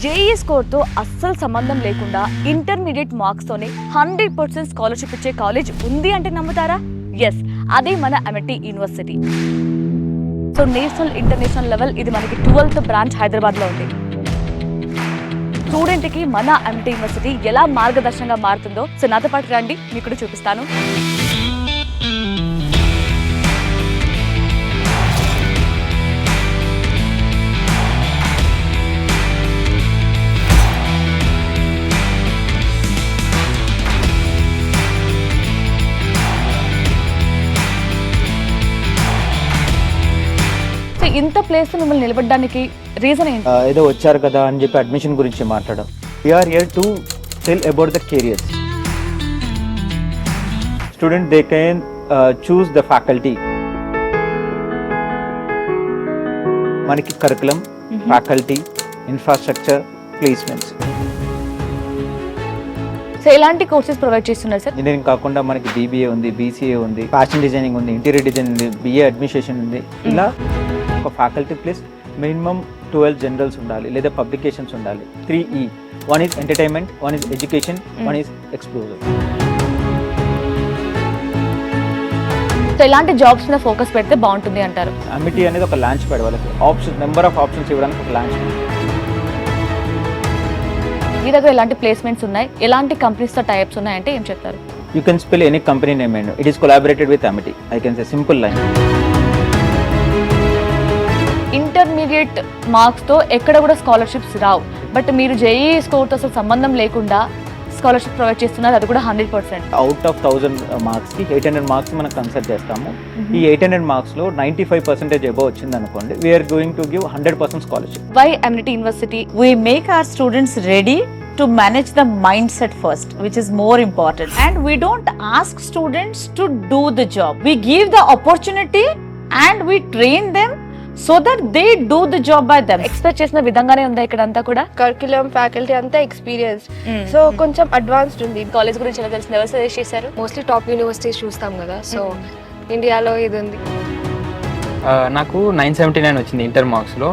JEE స్కోర్తో అస్సలు సంబంధం లేకుండా ఇంటర్మీడియట్ మార్క్స్తోనే 100% స్కాలర్షిప్ ఇచ్చే కాలేజ్ ఉంది అంటే నమ్ముతారా? ఎస్, అదే మన Amity university. So national international level ఇది మనకి 12th బ్రాంచ్ హైదరాబాద్లో ఉంది. స్టూడెంట్కి మన అమిటీ యూనివర్సిటీ ఎలా మార్గదర్శనంగా మారుతుందో సో నాతో పాటు రండి, మీకు చూపిస్తాను. ఇంత ప్లేస్ మిమ్మల్ని నిలబడడానికి రీజన్ ఏంటి? ఏదో వచ్చారు కదా అని చెప్పి అడ్మిషన్ గురించి మాట్లాడడం. We're here to tell about the careers. Student they can choose the faculty. మనకి curriculum, faculty, infrastructure, placements. So ఎలాంటి కోర్సెస్ ప్రొవైడ్ చేస్తున్నారు సార్? ఇంజనీరింగ్ కాకుండా మనకి బీబీఏ ఉంది, బీసీఏ ఉంది, ఫ్యాషన్ డిజైనింగ్ ఉంది, ఇంటీరియర్ డిజైన్ ఉంది, బిఏ అడ్మినిస్ట్రేషన్ ఉంది. ఇలా ఒక ఫ్యాకల్టీ ప్లస్ మినిమం 12 జనరల్స్ ఉండాలి లేదా పబ్లికేషన్స్ ఉండాలి. 3E. 1 is entertainment, 1 is education, 1 is ఎక్స్ప్లోజర్. So ఎలాంటి జాబ్స్ మీద ఫోకస్ పెడితే బాగుంటుంది అంటారు? అమిటీ అనేది ఒక లాంచ్ ప్యాడ్, వాళ్ళకి ఆప్షన్ నెంబర్ ఆఫ్ ఆప్షన్స్ ఇవ్వడానికి ఒక లాంచ్ ప్యాడ్. మీ దగ్గర ఎలాంటి ప్లేస్మెంట్స్ ఉన్నాయి, ఎలాంటి కంపెనీస్తో టైప్స్ ఉన్నాయంటే ఏం చెప్తారు? You can spell any company name and it is collaborated with Amity. I can say simple line. Intermediate మార్క్స్తో ఎక్కడ కూడా స్కాలర్షిప్స్ రావు, బట్ మీరు జేఈ స్కోర్తో అసలు సంబంధం లేకుండా స్కాలర్షిప్ ప్రొవైడ్ చేస్తున్నారు, అది కూడా 100%. అవుట్ ఆఫ్ 1000 మార్క్స్కి 800 మార్క్స్ మనం కన్సిడర్ చేస్తాము. ఈ 800 మార్క్స్లో 95% అబౌవ్ వచ్చింది అనుకోండి, we're going to give 100% scholarship. Why Amity University? We make our students ready to manage the mindset first, which is more important. And we don't ask students to do the job. We give the opportunity and we train them so that they do the job by them. Expect చేసిన విధంగానే ఉందా ఇక్కడ అంతా కూడా? Curriculum, faculty అంతా experience, so కొంచెం advanced ఉంది. College గురించి ఎలా తెలిసింది? ఎవరు సజెస్ట్ చేశారు? మోస్ట్లీ టాప్ యూనివర్సిటీస్ చూస్తాం కదా, సో ఇండియాలో ఇది ఉంది. నాకు 979 వచ్చింది ఇంటర్ మార్క్స్లో.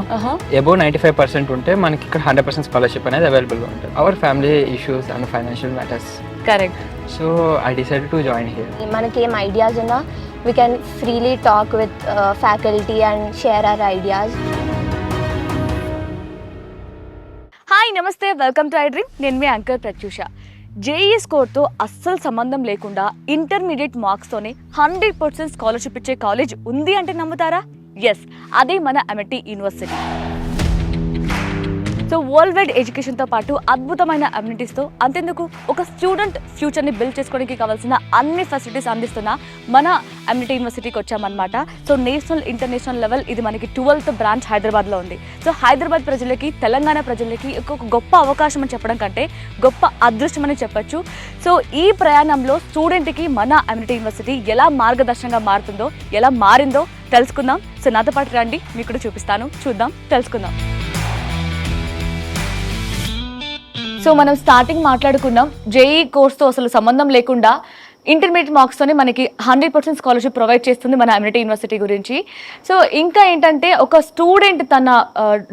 అబౌవ్ 95% ఉంటే మనకి ఇక్కడ 100% స్కాలర్షిప్ అనేది అవైలబుల్గా ఉంటుంది. Our family issues and financial matters. Correct. So I decide to join here. మనకి ఏం ఐడియాస్ ఉన్నా we can freely talk with faculty and share our ideas. Hi, నమస్తే, వెల్కమ్ టు ఐ డ్రీమ్. నేను మీ యాంకర్ ప్రత్యూష. జేఈ స్కోర్తో అస్సలు సంబంధం లేకుండా ఇంటర్మీడియట్ మార్క్స్తోనే 100% స్కాలర్షిప్ ఇచ్చే కాలేజ్ ఉంది అంటే నమ్ముతారా? ఎస్, అదే మన Amity university. So worldwide ఎడ్యుకేషన్తో పాటు అద్భుతమైన అమ్యూనిటీస్తో, అంతెందుకు ఒక స్టూడెంట్ ఫ్యూచర్ని బిల్డ్ చేసుకోవడానికి కావాల్సిన అన్ని ఫెసిలిటీస్ అందిస్తున్న మన అమ్యూనిటీ యూనివర్సిటీకి వచ్చామన్నమాట. సో నేషనల్ ఇంటర్నేషనల్ లెవెల్ ఇది మనకి 12th బ్రాంచ్ హైదరాబాద్లో ఉంది. సో హైదరాబాద్ ప్రజలకి, తెలంగాణ ప్రజలకి ఒక గొప్ప అవకాశం అని చెప్పడం కంటే గొప్ప అదృష్టం అని చెప్పచ్చు. సో ఈ ప్రయాణంలో స్టూడెంట్కి మన అమ్యూనిటీ యూనివర్సిటీ ఎలా మార్గదర్శనంగా మారుతుందో, ఎలా మారిందో తెలుసుకుందాం. సో నాతో పాటు రండి, మీకు చూపిస్తాను. చూద్దాం, తెలుసుకుందాం. సో మనం స్టార్టింగ్ మాట్లాడుకున్నాం, జేఈ కోర్స్తో అసలు సంబంధం లేకుండా ఇంటర్మీడియట్ మార్క్స్తోనే మనకి 100% స్కాలర్షిప్ ప్రొవైడ్ చేస్తుంది మన అమిటీ యూనివర్సిటీ గురించి. సో ఇంకా ఏంటంటే ఒక స్టూడెంట్ తన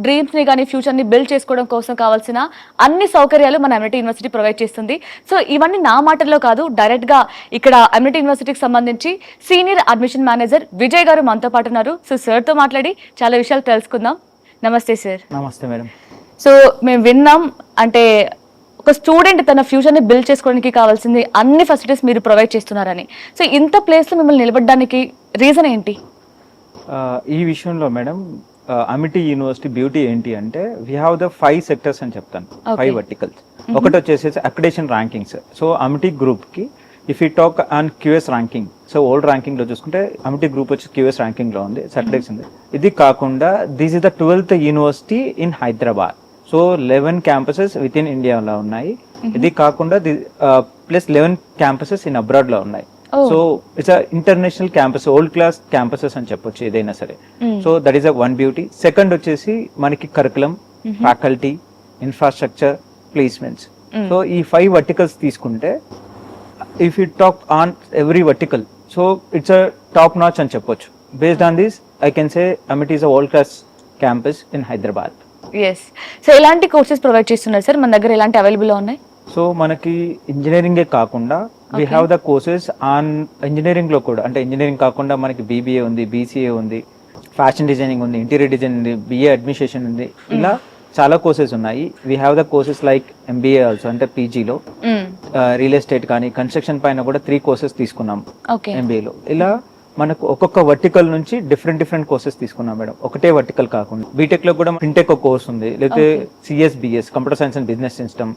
డ్రీమ్స్ని కానీ ఫ్యూచర్ని బిల్డ్ చేసుకోవడం కోసం కావాల్సిన అన్ని సౌకర్యాలు మన అమిటీ యూనివర్సిటీ ప్రొవైడ్ చేస్తుంది. సో ఇవన్నీ నా మాటల్లో కాదు, డైరెక్ట్గా ఇక్కడ అమిటీ యూనివర్సిటీకి సంబంధించి సీనియర్ అడ్మిషన్ మేనేజర్ విజయ్ గారు మనతో పాటు ఉన్నారు. సో సార్తో మాట్లాడి చాలా విషయాలు తెలుసుకుందాం. నమస్తే సార్. నమస్తే మేడం. సో మేము విన్నాం, అంటే ఒక స్టూడెంట్ తన ఫ్యూచర్ని బిల్డ్ చేసుకోవడానికి కావాల్సింది అన్ని ఫెసిలిటీస్ మీరు ప్రొవైడ్ చేస్తున్నారని. సో ఇంత ప్లేస్లో మిమ్మల్ని నిలబడడానికి రీజన్ ఏంటి? ఈ విషయంలో మేడం అమిటీ యూనివర్సిటీ బ్యూటీ ఏంటి అంటే వీ హ్యావ్ ద 5 సెక్టర్స్ అని చెప్తాను, 5 వర్టికల్స్. ఒకటి వచ్చేసి అక్రిడేషన్ ర్యాంకింగ్స్. సో అమిటీ గ్రూప్కి if you talk on QS ranking, so world ర్యాంకింగ్లో చూసుకుంటే అమిటీ గ్రూప్ వచ్చి క్యూఎస్ ర్యాంకింగ్లో ఉంది, సర్టిఫికేట్స్ ఉంది. ఇది కాకుండా this is the 12th university in Hyderabad. So 11 campuses within ఇండియాలో ఉన్నాయి. ఇది కాకుండా ప్లస్ 11 క్యాంపసెస్ ఇన్ అబ్రాడ్లో ఉన్నాయి. So it's international campus, old class campuses అని చెప్పొచ్చు ఏదైనా సరే. So that is a one beauty. Second వచ్చేసి మనకి curriculum, faculty, infrastructure, placements. So ఈ 5 వర్టికల్స్ తీసుకుంటే if you talk on every vertical, so it's a top notch అని చెప్పొచ్చు. Based on this I can say Amity is a world class campus in Hyderabad. Yes. So ఎలాంటి courses provide చేస్తున్నారు sir మన దగ్గర, ఎలాంటి available ఉన్నాయి? So మనకి ఇంజనీరింగే కాకుండా we have the courses on engineering లో కూడా, అంటే ఇంజనీరింగ్ కాకుండా మనకి బీబీఏ ఉంది, బీసీఏ ఉంది, ఫ్యాషన్ డిజైనింగ్ ఉంది, ఇంటీరియర్ డిజైన్ ఉంది, బిఏ అడ్మినిస్ట్రేషన్ ఉంది, ఇలా చాలా కోర్సెస్ ఉన్నాయి. We have the courses like MBA also, అంటే పీజీలో రియల్ ఎస్టేట్ కానీ కన్స్ట్రక్షన్ పైన కూడా 3 కోర్సెస్ తీసుకున్నాం ఓకే. ఎంబీఏలో. ఇలా మనకు ఒక్కొక్క వర్టికల్ నుంచి డిఫరెంట్ కోర్సెస్ తీసుకున్నాం మేడం, ఒకటే వర్టికల్ కాకుండా. బీటెక్ లో కూడా ఫిన్టెక్ ఒక కోర్స్ ఉంది, లేకపోతే CSBS computer science and business system,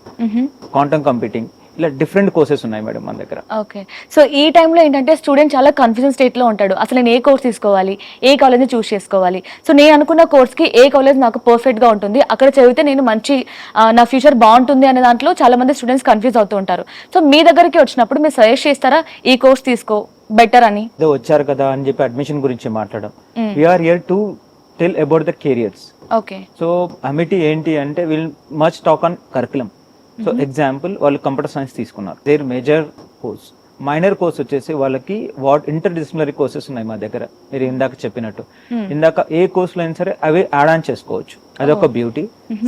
quantum computing, ఇలా డిఫరెంట్ కోర్సెస్ ఉన్నాయి మేడం మన దగ్గర. ఓకే. సో ఈ టైంలో ఏంటంటే స్టూడెంట్ చాలా కన్ఫ్యూజన్ స్టేట్లో ఉంటాడు, అసలు నేను ఏ కోర్స్ తీసుకోవాలి, ఏ కాలేజ్ని చూస్ చేసుకోవాలి. సో నేను అనుకున్న కోర్స్కి ఏ కాలేజ్ నాకు పర్ఫెక్ట్గా ఉంటుంది, అక్కడ చదివితే నేను మంచి నా ఫ్యూచర్ బాగుంటుంది అనే దాంట్లో చాలా మంది స్టూడెంట్స్ కన్ఫ్యూజ్ అవుతూ ఉంటారు. సో మీ దగ్గరికి వచ్చినప్పుడు మీరు సజెస్ట్ చేస్తారా ఈ కోర్స్ తీసుకో బెటర్ అని? ఏదో వచ్చారు కదా అని చెప్పి అడ్మిషన్ గురించి మాట్లాడడం. We're here to tell about the careers. Okay. So Amity ఏంటి అంటే will much talk on curriculum. So example వాళ్ళు కంప్యూటర్ సైన్స్ తీసుకున్నారు, there major course. Minor course వచ్చేసి వాళ్ళకి ఇంటర్ డిసిప్లినరీ కోర్సెస్ ఉన్నాయి మా దగ్గర, మీరు ఇందాక చెప్పినట్టు. ఇందాక ఏ కోర్సులో అయినా సరే అవి యాడ్ ఆన్ చేసుకోవచ్చు, అదొక బ్యూటీ.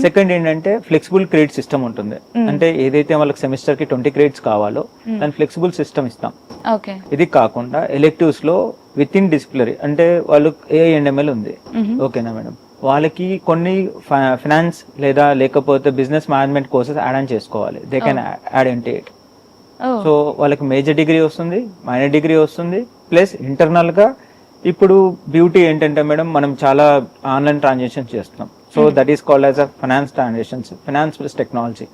సెకండ్ ఏంటంటే ఫ్లెక్సిబుల్ క్రెడిట్ సిస్టమ్ ఉంటుంది, అంటే ఏదైతే వాళ్ళకి సెమిస్టర్ కి 20 క్రెడిట్స్ కావాలో దాని ఫ్లెక్సిబుల్ సిస్టమ్ ఇస్తాం. ఓకే. ఇది కాకుండా ఎలెక్టివ్స్ లో విత్ ఇన్ డిసిప్లినరీ, అంటే వాళ్ళు ఏఎన్ఎంఎల్ ఉంది, ఓకేనా మేడం, వాళ్ళకి కొన్ని ఫైనాన్స్ లేదా లేకపోతే business management courses add on చేసుకోవాలి. They can add into it. So వాళ్ళకి మేజర్ డిగ్రీ వస్తుంది, మైనర్ డిగ్రీ వస్తుంది, ప్లస్ ఇంటర్నల్ గా ఇప్పుడు బ్యూటీ ఏంటంటే మేడం మనం చాలా ఆన్లైన్ ట్రాన్సాక్షన్స్ చేస్తున్నాం. So that is called as a finance transactions, finance plus technology.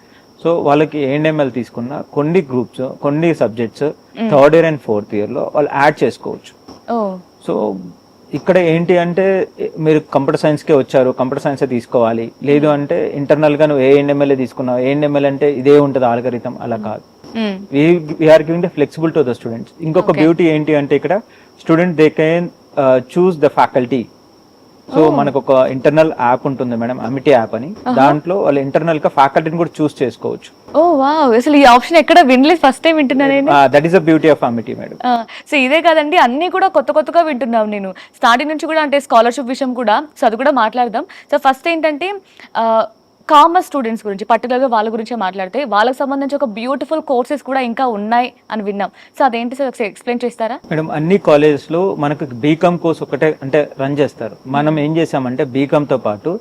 So వాళ్ళకి ఏఎన్ఎంఎల్ తీసుకున్న కొన్ని గ్రూప్స్, కొన్ని subjects 3rd year and 4th year లో వాళ్ళు యాడ్ చేసుకోవచ్చు. సో ఇక్కడ ఏంటి అంటే మీరు కంప్యూటర్ సైన్స్ కే వచ్చారు, కంప్యూటర్ సైన్స్ తీసుకోవాలి, లేదు అంటే ఇంటర్నల్ గా నువ్వు ఏఎన్ఎంఎల్ తీసుకున్నావు, ఏఎన్ఎంఎల్ అంటే ఇదే ఉంటుంది ఆల్గరిథం, అలా కాదు. We're giving the flexible to the students. ఇంకొక బ్యూటీ ఏంటి అంటే ఇక్కడ student they can choose the faculty. So మనకు ఒక ఇంటర్నల్ యాప్ ఉంటుంది మేడం, అమిటీ యాప్ అని, దాంట్లో వాళ్ళు ఇంటర్నల్ గా ఫ్యాకల్టీని కూడా చూస్ చేసుకోవచ్చు. ఓ వావ్, అసలు ఈ ఆప్షన్ ఎక్కడ వినలేదు, ఫస్ట్ టైం వింటున్నాను నేను. That is the beauty of Amity madam. So ఇదే కాదండి, అన్ని కూడా కొత్తగా వింటున్నాం నేను స్టార్టింగ్ నుంచి కూడా. అంటే స్కాలర్షిప్ విషయం కూడా, సో అది కూడా మాట్లాడదాం. సో ఫస్ట్ ఏంటంటే కామర్స్ స్టూడెంట్స్ గురించి, పర్టికులర్గా వాళ్ళ గురించే మాట్లాడితే వాళ్ళకి సంబంధించి ఒక బ్యూటిఫుల్ కోర్సెస్ కూడా ఇంకా ఉన్నాయి అని విన్నాం. సో అదేంటి సార్ ఒకసారి ఎక్స్ప్లెయిన్ చేస్తారా? మేడం అన్ని కాలేజెస్ లో మనకు బీకామ్ కోర్స్ ఒకటే అంటే రన్ చేస్తారు. మనం ఏం చేసామంటే బీకామ్ తో పాటు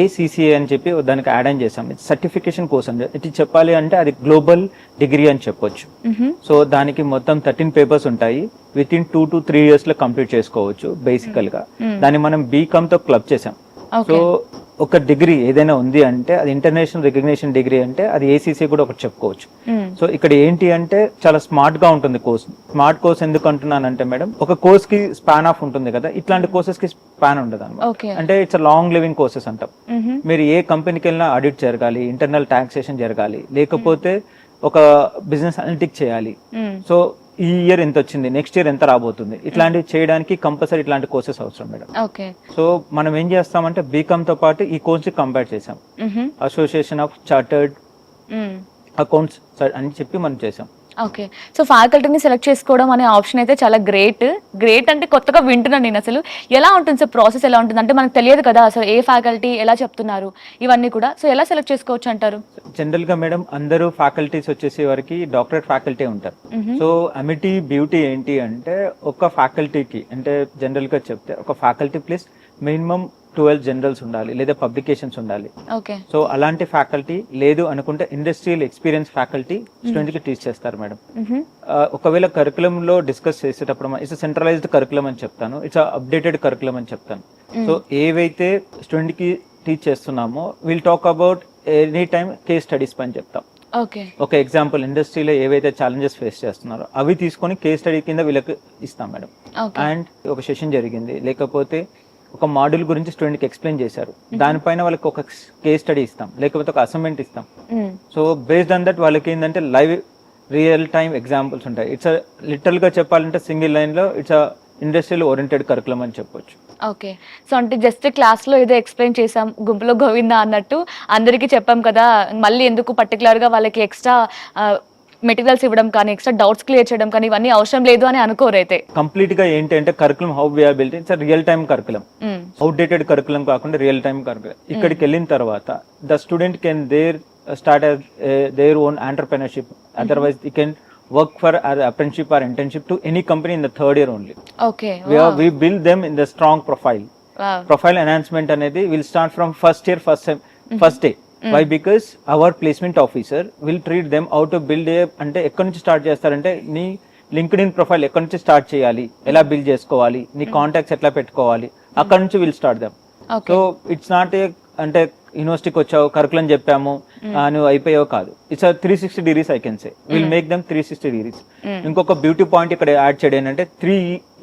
ఏసీసీఏ అని చెప్పి దానికి యాడ్ ఆన్ చేసాం. సర్టిఫికేషన్ కోర్స్ అంటే ఇది చెప్పాలి అంటే అది గ్లోబల్ డిగ్రీ అని చెప్పొచ్చు. సో దానికి మొత్తం 13 పేపర్స్ ఉంటాయి, విత్ ఇన్ 2 to 3 years లో కంప్లీట్ చేసుకోవచ్చు బేసికల్ గా. దాన్ని మనం బీకామ్ తో క్లబ్ చేసాం. సో ఒక డిగ్రీ ఏదైనా ఉంది అంటే అది ఇంటర్నేషనల్ రికగ్నిషన్ డిగ్రీ అంటే అది ఏసీసీ కూడా ఒకటి చెప్పుకోవచ్చు. సో ఇక్కడ ఏంటి అంటే చాలా స్మార్ట్ గా ఉంటుంది కోర్స్. స్మార్ట్ కోర్స్ ఎందుకు అంటున్నానంటే మేడం, ఒక కోర్స్ కి స్పాన్ ఆఫ్ ఉంటుంది కదా, ఇట్లాంటి కోర్సెస్ కి స్పాన్ ఉండదు అనమాట. అంటే ఇట్స్ లాంగ్ లివింగ్ కోర్సెస్ అంటాం. మీరు ఏ కంపెనీకి వెళ్ళినా ఆడిట్ జరగాలి, ఇంటర్నల్ టాక్సేషన్ జరగాలి, లేకపోతే ఒక బిజినెస్ అనలిటిక్ చేయాలి. సో ఈ ఇయర్ ఎంత వచ్చింది, నెక్స్ట్ ఇయర్ ఎంత రాబోతుంది, ఇట్లాంటివి చేయడానికి కంపల్సరీ ఇట్లాంటి కోర్సెస్ అవసరం మేడం. సో మనం ఏం చేస్తామంటే బీకామ్ తో పాటు ఈ కోర్స్ కంపేర్ చేసాం, అసోసియేషన్ ఆఫ్ చార్టర్డ్ అకౌంట్స్ అని చెప్పి మనం చేసాం. ఓకే. సో ఫ్యాకల్టీని సెలెక్ట్ చేసుకోవడం అనే ఆప్షన్ అయితే చాలా గ్రేట్ అంటే కొత్తగా వింటున్నాను నేను. అసలు ఎలా ఉంటుంది సార్ ప్రాసెస్, ఎలా ఉంటుంది అంటే మనకు తెలియదు కదా అసలు ఏ ఫ్యాకల్టీ ఎలా చెప్తున్నారు ఇవన్నీ కూడా. సో ఎలా సెలెక్ట్ చేసుకోవచ్చు అంటారు? జనరల్ గా మేడం అందరూ ఫ్యాకల్టీస్ వచ్చేసి వారికి డాక్టరేట్ ఫ్యాకల్టీ ఉంటారు. సో అమిటీ బ్యూటీ ఏంటి అంటే ఒక ఫ్యాకల్టీకి అంటే జనరల్ గా చెప్తే ఒక ఫ్యాకల్టీ ప్లస్ మినిమం 12 జనరల్స్ ఉండాలి, లేదా పబ్లికేషన్స్ ఉండాలి. సో అలాంటి ఫ్యాకల్టీ లేదు అనుకుంటే ఇండస్ట్రియల్ ఎక్స్పీరియన్స్ ఫ్యాకల్టీ స్టూడెంట్ కి టీచ్ చేస్తారు మేడం. ఒకవేళ కరికులం లో డిస్కస్ చేసేటప్పుడు ఇట్స్ సెంట్రలైజ్డ్ కరికులం అని చెప్తాను, ఇట్స్ అప్డేటెడ్ కరికులం అని చెప్తాను. సో ఏవైతే స్టూడెంట్ కి టీచ్ చేస్తున్నామో will talk about any time case studies పని చెప్తాం. ఒక ఎగ్జాంపుల్ ఇండస్ట్రీలో ఏవైతే ఛాలెంజెస్ ఫేస్ చేస్తున్నారో అవి తీసుకొని కేస్ స్టడీ కింద వీళ్ళకి ఇస్తాం మేడం. అండ్ ఒక సెషన్ జరిగింది, లేకపోతే ఒక మాడ్యూల్ గురించి స్టూడెంట్ కి ఎక్స్ప్లెయిన్ చేశారు, దానిపైన వాళ్ళకి ఒక కేస్ స్టడీ ఇస్తాం, లేకపోతే ఒక అసైన్మెంట్ ఇస్తాం. సో బేస్డ్ ఆన్ దట్ వాళ్ళకి ఏంటంటే లైవ్ రియల్ టైమ్ ఎగ్జాంపుల్స్ ఉంటాయి. ఇట్స్ లిటరల్ గా చెప్పాలంటే సింగిల్ లైన్ లో ఇట్స్ ఇండస్ట్రియల్ ఓరియంటెడ్ కరికులం అని చెప్పొచ్చు. ఓకే. సో అంటే జస్ట్ క్లాస్లో ఏదో ఎక్స్ప్లెయిన్ చేసాం, గుంపులో గోవిందా అన్నట్టు అందరికీ చెప్పాం కదా, మళ్ళీ ఎందుకు పర్టికులర్గా వాళ్ళకి ఎక్స్ట్రా మెటీరియల్స్ ఇవ్వడం కానీ ఎక్స్ట్రా డౌట్స్ క్లియర్ చేయడం కానీ ఇవన్నీ అవసరం లేదు అని అనుకోరైతే. కంప్లీట్ గా ఏంటి అంటే curriculum how we're built it's real time curriculum, outdated curriculum కాకుండా రియల్ టైమ్ కరికులం. ఇక్కడికి వెళ్ళిన తర్వాత the student can start as their own entrepreneurship. Otherwise, they can work for as apprenticeship or internship to any company in the third year only. Okay. We build them in the strong profile. Wow. Profile enhancement anedi will start from first year, first day. Why? Because our placement officer will treat them how to build a అంటే ఎక్కడి నుంచి start చేస్తారంటే నీ LinkedIn profile ఎక్కడి నుంచి start చేయాలి, ఎలా build చేసుకోవాలి, నీ కాంటాక్ట్స్ ఎట్లా పెట్టుకోవాలి, అక్కడ నుంచి will start them. So it's not a అంటే యూనివర్సిటీకి వచ్చావు కరికులం చెప్పాము నువ్వు అయిపోయావు కాదు. It's 360 degrees I can say. Will make them 360 degrees. ఇంకొక బ్యూటీ పాయింట్ ఇక్కడ యాడ్ చేయడం ఏంటంటే 3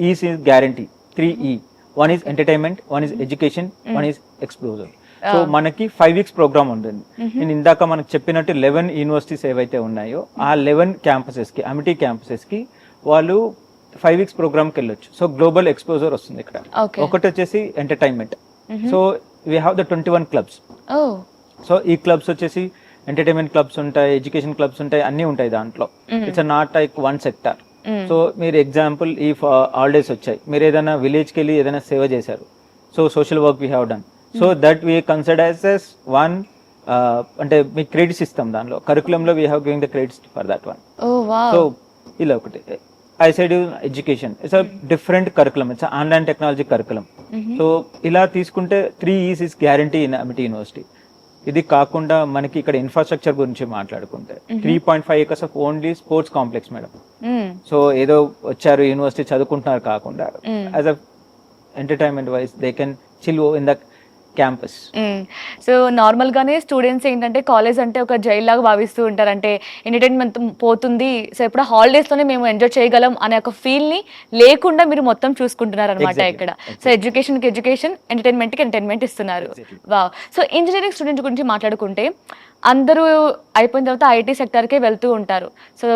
E's is guarantee. 3 E. One is entertainment, one is education, one is exposure. So మనకి 5 weeks ప్రోగ్రామ్ ఉంటుంది. నేను ఇందాక మనకు చెప్పినట్టు 11 యూనివర్సిటీస్ ఏవైతే ఉన్నాయో ఆ 11 క్యాంపసెస్ కి, అమిటీ క్యాంపసెస్ కి వాళ్ళు 5 weeks ప్రోగ్రామ్ కి వెళ్ళొచ్చు. సో గ్లోబల్ ఎక్స్పోజర్ వస్తుంది ఇక్కడ. ఒకటి వచ్చేసి entertainment. So we have the 21 clubs. So ఈ క్లబ్స్ వచ్చేసి ఎంటర్టైన్మెంట్ క్లబ్స్ ఉంటాయి, ఎడ్యుకేషన్ క్లబ్స్ ఉంటాయి, అన్ని ఉంటాయి దాంట్లో. It's not like one sector. So మీరు ఎగ్జాంపుల్ ఈ హాలిడేస్ వచ్చాయి, మీరు ఏదైనా విలేజ్కి వెళ్ళి ఏదైనా సేవ చేశారు, so social work we have done. So that we consider as one అంటే మీ క్రెడిట్స్ ఇస్తాం దానిలో. కరికులంలో we have giving the credits for that one. So ఇలా ఒకటి. I said education. It's a different curriculum. It's an online technology curriculum. So ఇలా తీసుకుంటే 3 E's is guarantee in Amity University. ఇది కాకుండా మనకి ఇక్కడ ఇన్ఫ్రాస్ట్రక్చర్ గురించి మాట్లాడుకుంటే 3.5 acres of only sports complex madam. So ఏదో వచ్చారు యూనివర్సిటీ చదువుకుంటున్నారు కాకుండా as a entertainment wise they can chill in the campus. So normal గానే స్టూడెంట్స్ ఏంటంటే కాలేజ్ అంటే ఒక జైల్ లాగా భావిస్తూ ఉంటారు. అంటే ఎంటర్టైన్మెంట్ పోతుంది, సో ఎప్పుడు హాలిడేస్ లోనే మేము ఎంజాయ్ చేయగలం అనే ఒక ఫీల్ ని లేకుండా మీరు మొత్తం చూసుకుంటున్నారు అనమాట ఇక్కడ. సో ఎడ్యుకేషన్ కి ఎడ్యుకేషన్, ఎంటర్టైన్మెంట్ కి ఎంటర్టైన్మెంట్ ఇస్తున్నారు. వావ్. సో ఇంజనీరింగ్ స్టూడెంట్ గురించి మాట్లాడుకుంటే అందరూ అయిపోయిన తర్వాత ఐటీ సెక్టర్కే వెళ్తూ ఉంటారు. సో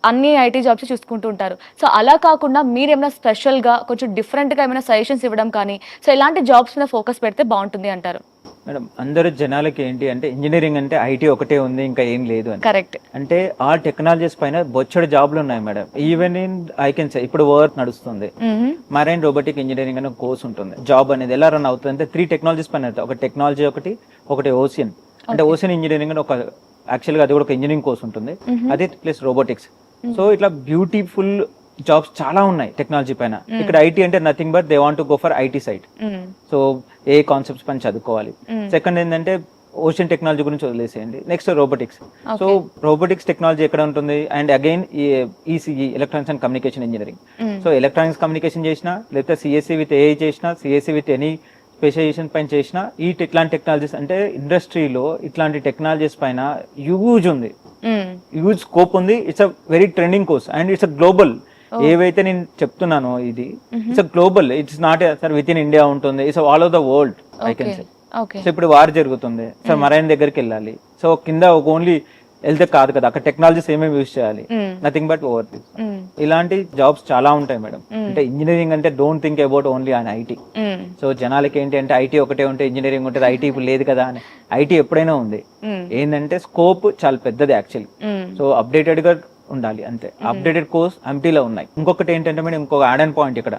అన్ని ఐటీ జాబ్స్ చూసుకుంటూ ఉంటారు. సో అలా కాకుండా మీరు ఏమైనా స్పెషల్గా కొంచెం డిఫరెంట్గా ఏమైనా సజెషన్స్ ఇవ్వడం కానీ, సో ఇలాంటి జాబ్స్ మీద ఫోకస్ పెడితే బాగుంటుంది అంటారు? మేడం అందరు జనాలకి ఏంటి అంటే ఇంజనీరింగ్ అంటే ఐటీ ఒకటే ఉంది ఇంకా ఏం లేదు అని. కరెక్ట్. అంటే ఆ టెక్నాలజీస్ పైన బొచ్చడి జాబ్లు ఉన్నాయి madam. Even in I can సే ఇప్పుడు వర్క్ నడుస్తుంది, మరైన్ రోబోటిక్ ఇంజనీరింగ్ అనే కోర్స్ ఉంటుంది. జాబ్ అనేది ఎలా రన్ అవుతుంది అంటే 3 టెక్నాలజీస్ పైన. ఒక టెక్నాలజీ ఒకటి ఓషన్ అంటే ఓషన్ ఇంజనీరింగ్ అని ఒక యాక్చువల్గా అది కూడా ఒక ఇంజనీరింగ్ కోర్స్ ఉంటుంది, అది ప్లస్ రోబోటిక్స్. సో ఇట్లా బ్యూటిఫుల్ జాబ్స్ చాలా ఉన్నాయి టెక్నాలజీ పైన. ఇక్కడ ఐటీ అంటే nothing but they want to go for IT side. So A concepts పైన చదువుకోవాలి. సెకండ్ ఏంటంటే ఓషన్ టెక్నాలజీ గురించి వదిలేసేయండి. Next robotics. So robotics technology ఎక్కడ ఉంటుంది? And again ECE electronics and communication engineering. So electronics communication చేసినా, లేకపోతే సిఎస్సి విత్ ఏఐ చేసినా, సిఎస్సి విత్ ఎనీ స్పెషలైజేషన్ పైన చేసిన ఇట్లాంటి టెక్నాలజీస్ అంటే ఇండస్ట్రీలో ఇట్లాంటి టెక్నాలజీస్ పైన యూజ్ ఉంది, యూజ్ స్కోప్ ఉంది. It's a very trending course and it's a global. ఏవైతే నేను చెప్తున్నానో ఇది it's a global. It's not sir within India ఉంటుంది, it's all over the world I can say. So ఇప్పుడు war జరుగుతుంది sir, marine దగ్గరికి వెళ్ళాలి. సో కింద ఒక ఓన్లీ వెళ్తే కాదు కదా, అక్కడ టెక్నాలజీస్ ఏమేమి యూజ్ చేయాలి, నథింగ్ బట్ ఓవర్ దిస్. ఇలాంటి జాబ్స్ చాలా ఉంటాయి మేడం. అంటే ఇంజనీరింగ్ అంటే don't think about only on IT. So జనాలకి ఏంటి అంటే ఐటీ ఒకటే ఉంటే ఇంజనీరింగ్ ఉంటుంది, ఐటీ ఇప్పుడు లేదు కదా అని. ఐటీ ఎప్పుడైనా ఉంది. ఏంటంటే స్కోప్ చాలా పెద్దది యాక్చువల్లీ. సో అప్డేటెడ్ గా ఉండాలి అంతే. అప్డేటెడ్ కోర్స్ అమిటీలో ఉన్నాయి. ఇంకొకటి ఏంటంటే మేడం, ఇంకొక యాడ్ అండ్ పాయింట్ ఇక్కడ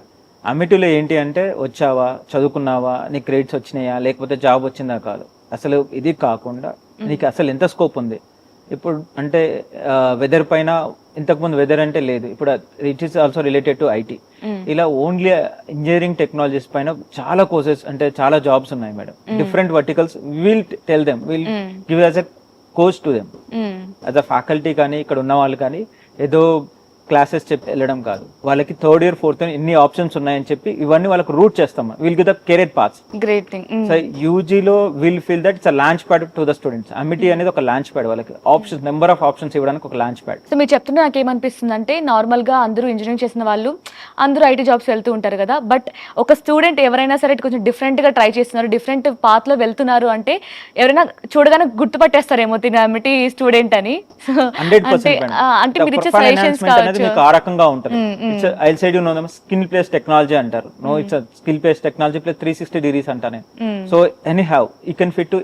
అమిటీలో ఏంటి అంటే వచ్చావా, చదువుకున్నావా, నీ క్రెడిట్స్ వచ్చినాయా, లేకపోతే జాబ్ వచ్చిందా కాదు. అసలు ఇది కాకుండా నీకు అసలు ఎంత స్కోప్ ఉంది. ఇప్పుడు అంటే వెదర్ పైన ఇంతకుముందు వెదర్ అంటే లేదు, ఇప్పుడు it is also related to IT. ఇలా ఓన్లీ ఇంజనీరింగ్ టెక్నాలజీస్ పైన చాలా కోర్సెస్ అంటే చాలా జాబ్స్ ఉన్నాయి madam. Different verticals. Will tell them, will give as a course to them as a faculty. కానీ ఇక్కడ ఉన్న వాళ్ళు కానీ ఏదో క్లాసెస్ చెప్పి వెళ్ళడం కాదు, వాళ్ళకి థర్డ్ ఇయర్ ఫోర్త్ ఇయర్ ఇన్ని ఆప్షన్స్ ఉన్నాయని చెప్పి ఇవన్నీ వాళ్ళకి రూట్ చేస్తాం. Will give the career paths. Great thing. So యూజీలో will feel that it's a launchpad to the students. Amity అనేది ఒక లాంచ్ ప్యాడ్, వాళ్ళకి ఆప్షన్స్, నెంబర్ ఆఫ్ ఆప్షన్స్ ఇవ్వడానికి ఒక లాంచ్ ప్యాడ్. సో మీరు చెప్తుంటే నాకు ఏమనిపిస్తుంది అంటే, నార్మల్ గా అందరూ ఇంజనీరింగ్ చేసిన వాళ్ళు అందరూ ఐటీ జాబ్స్ వెళ్తూ ఉంటారు కదా, బట్ ఒక స్టూడెంట్ ఎవరైనా సరే కొంచెం డిఫరెంట్ గా ట్రై చేస్తున్నారు, డిఫరెంట్ పాత్ లో వెళ్తున్నారు అంటే ఎవరైనా చూడగానే గుర్తుపట్టేస్తారేమో తిన అమిటీ స్టూడెంట్ అని. 100% అంటే మీరు ఇచ్చే సజెషన్స్ కావచ్చు. అనేది మీకు ఆ రకంగా ఉంటుంది. It's I side skill place technology అంటారు. No it's skill place technology plus 360 degrees అంటా నేను. So anyhow you can fit to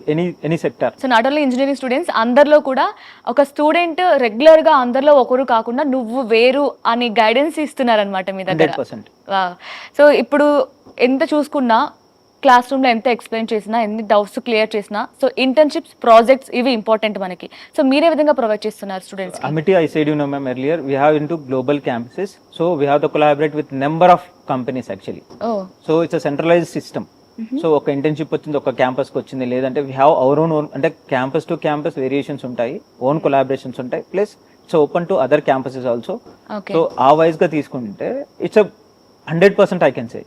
any sector. So not only engineering students, అందరిలో కూడా ఒక స్టూడెంట్ రెగ్యులర్ గా అందరిలో ఒకరు కాకుండా నువ్వు వేరు అని గైడెన్స్ ఇస్తున్నారనమాట మీ దగ్గర. 100%. సో ఇప్పుడు ఎంత చూసుకున్నా క్లాస్ రూమ్ లో ఎంత ఎక్స్ప్లెయిన్ చేసినా, ఎన్ని డౌట్స్ క్లియర్ చేసినా, సో ఇంటర్న్షిప్స్, ప్రాజెక్ట్స్ ఇవి ఇంపార్టెంట్ మనకి. సో మీరే విధంగా ప్రొవైడ్ చేస్తున్నారు students? Amity, I said ma'am earlier, we have into global campuses, so we have to collaborate with number of companies actually. Oh So it's a centralized system. So ఒక internship వచ్చింది, ఒక క్యాంపస్కి వచ్చింది, లేదంటే we have our own అంటే campus to campus variations ఉంటాయి, own collaborations ఉంటాయి, plus it's open to other campuses also. Okay. So ఆ వైజ్ గా తీసుకుంటే it's 100% I can say.